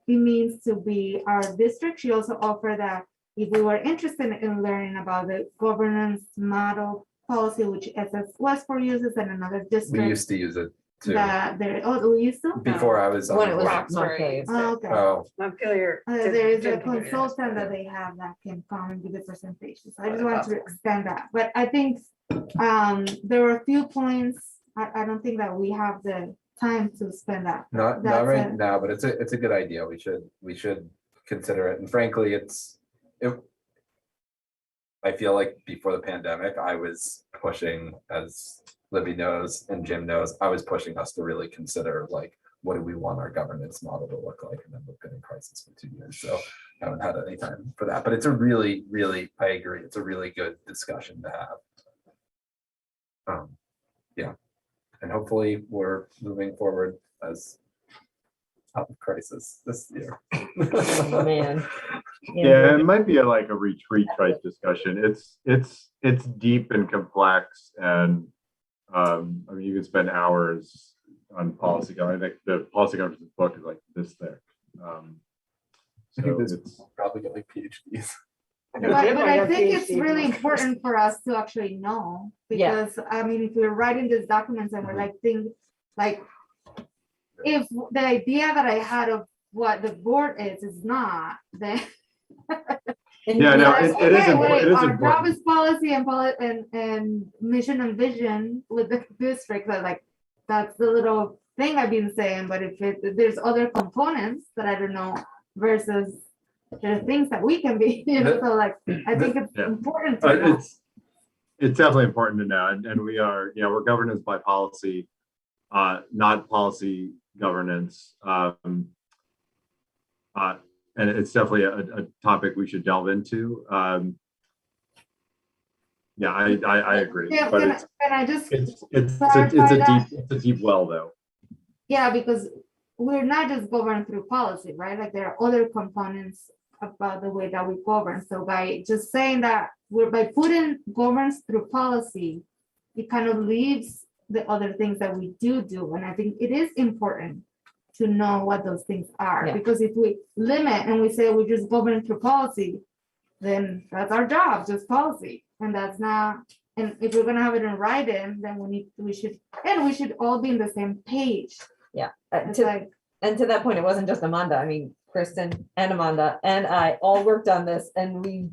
it means to be our district. She also offered that if we were interested in learning about the governance model policy, which SS Westport uses and another We district, used to use it too. that there, oh, we used to? Before I was on When the it was board. Montpelier. Oh, okay. Oh, Montpelier. There is a consultant that they have that can come and give the presentation. So I just wanted to extend that. But I think there were a few points. I don't think that we have the time to spend that. not That's right it. now, but it's a good idea. We should consider it. And frankly, I feel like before the pandemic, I was pushing, as Libby knows and Jim knows, I was pushing us to really consider like, what do we want our governance model to look like? And then we've been in crisis for 2 years, so I haven't had any time for that. But it's a really, I agree, it's a really good discussion to have. Yeah, and hopefully we're moving forward as out of crisis this year. Oh, man. Yeah, it might be like a retreat type discussion. It's deep and complex, and I mean, you can spend hours on policy governance. I think the policy governance book is like this thick. So it's Probably get like PhDs. But I think it's really important for us to actually know, Yeah. because I mean, if we're writing these documents and we're like, if the idea that I had of what the board is not, then. Yeah, no, it is important. It is Our job important. is policy and mission and vision with the district, that like, that's the little thing I've been saying, but if there's other components that I don't know versus there are things that we can be, so like, I think it's Yeah. important to know. It's definitely important to know, and we are, we're governance by policy, not policy governance. And it's definitely a topic we should delve into. Yeah, I agree. Yeah, But can I just it's clarify a deep well though. Yeah, because we're not just governed through policy, right? Like there are other components about the way that we govern. So by just saying that by putting governance through policy, it kind of leaves the other things that we do. And I think it is important to know what those things are, Yeah. because if we limit and we say we just govern through policy, then that's our job, just policy. And that's not, and if we're gonna have it in writing, then we should all be in the same page. Yeah. It's To like, And to that point, it wasn't just Amanda. I mean, Kristen and Amanda and I all worked on this, and we,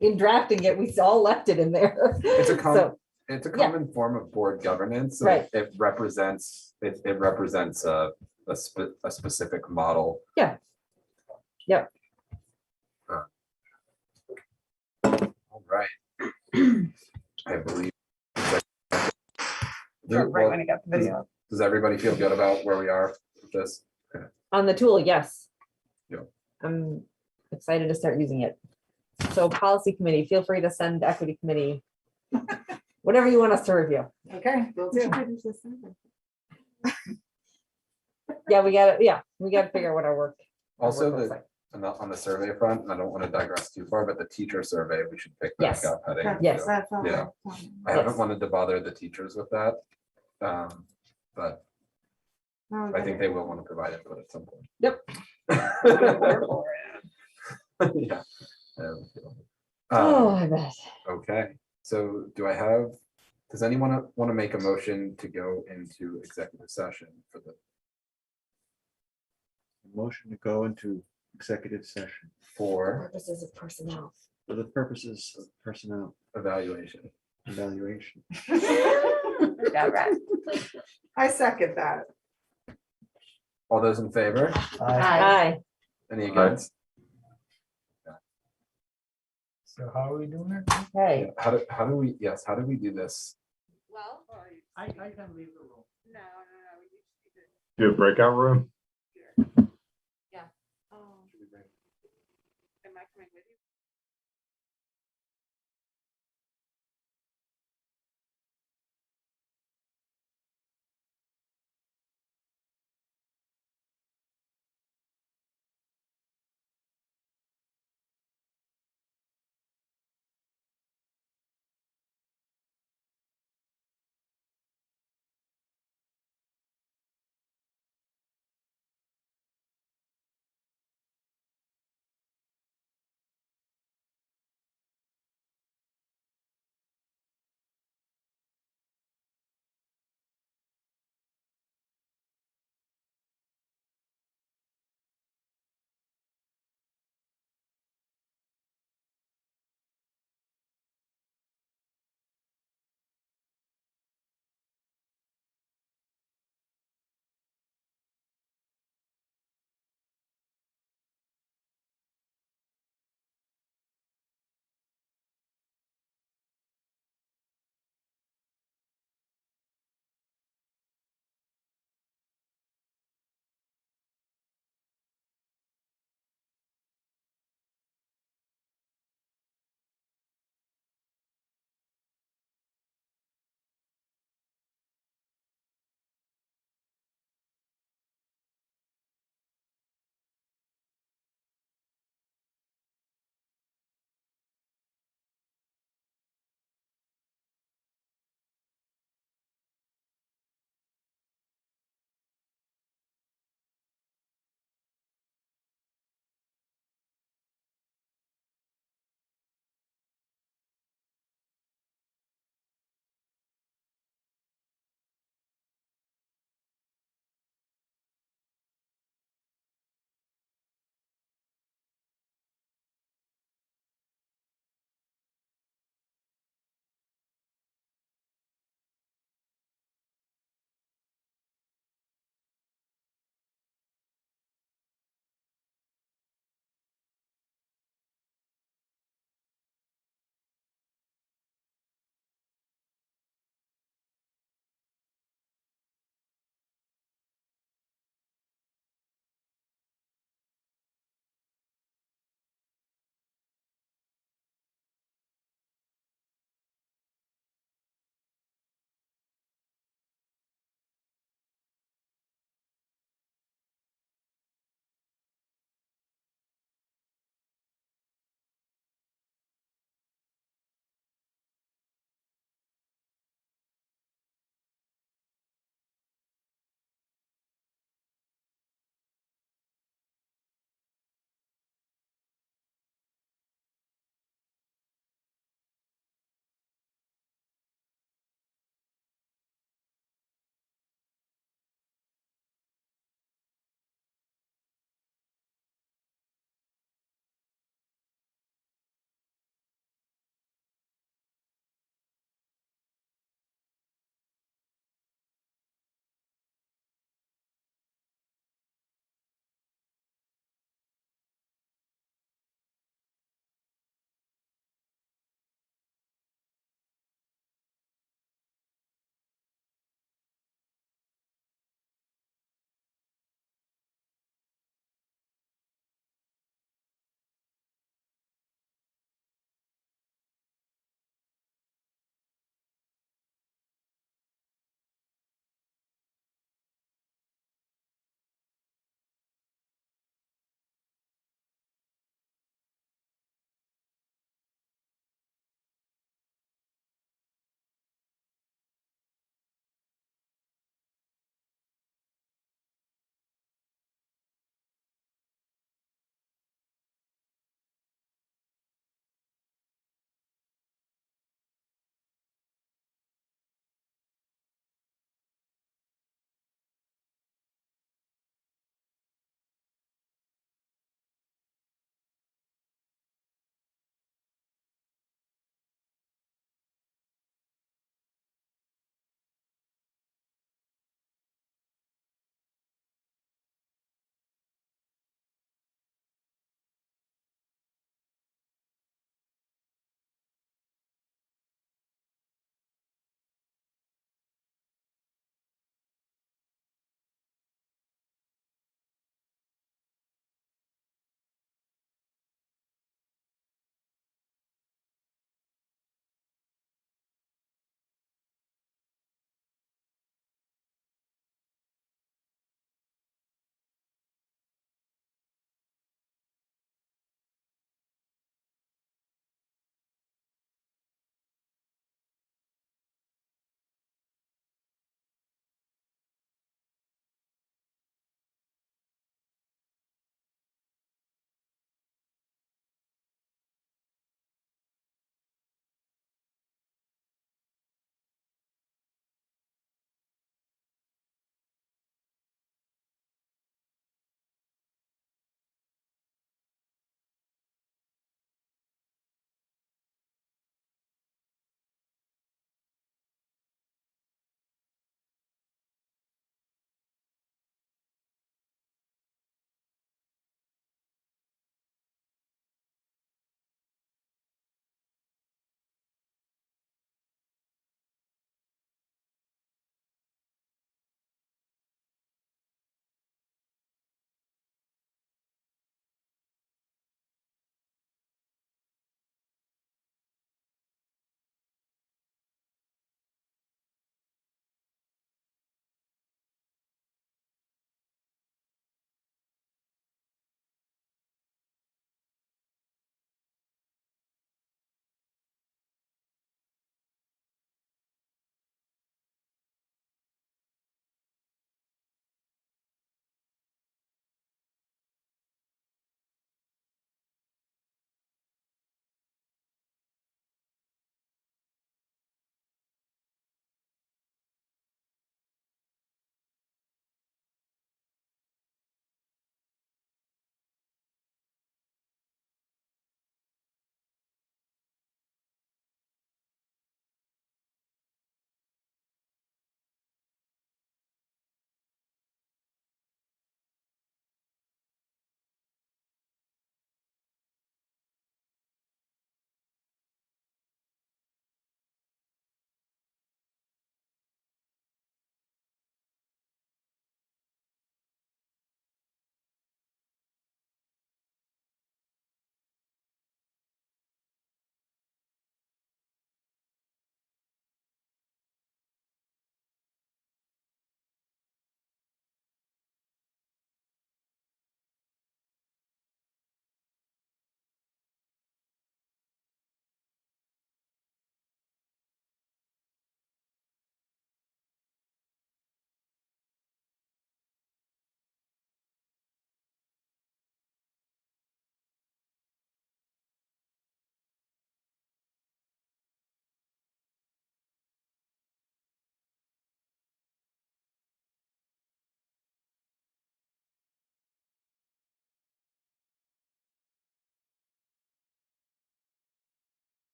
in drafting it, we all left it in there. It's a So, it's a yeah. common form of board governance. So Right. It represents a specific model. Yeah. Yep. All right. I believe. Right when I got the video. Does everybody feel good about where we are with this? On the tool, yes. Yeah. I'm excited to start using it. So policy committee, feel free to send equity committee, whatever you want us to review. Okay, will we do. should finish this sentence. Yeah, we gotta figure out what our work. Also, looks like. on the survey front, and I don't want to digress too far, but the teacher survey, we should pick back Yes. up heading. Yes. That's all. Yeah. I haven't wanted to bother the teachers with that. But No, I think they will want to provide input at some point. Yep. Yeah. Oh, I bet. Okay, so do I have Does anyone want to make a motion to go into executive session for the, Motion to go into executive session for Purposes of personnel. for the purposes of personnel evaluation? evaluation. I second that. All those in favor? Aye. Any Aye. against? So how are we doing it? Hey, How do we, yes, how do we do this? Well, I can leave the room. no. Do a breakout room?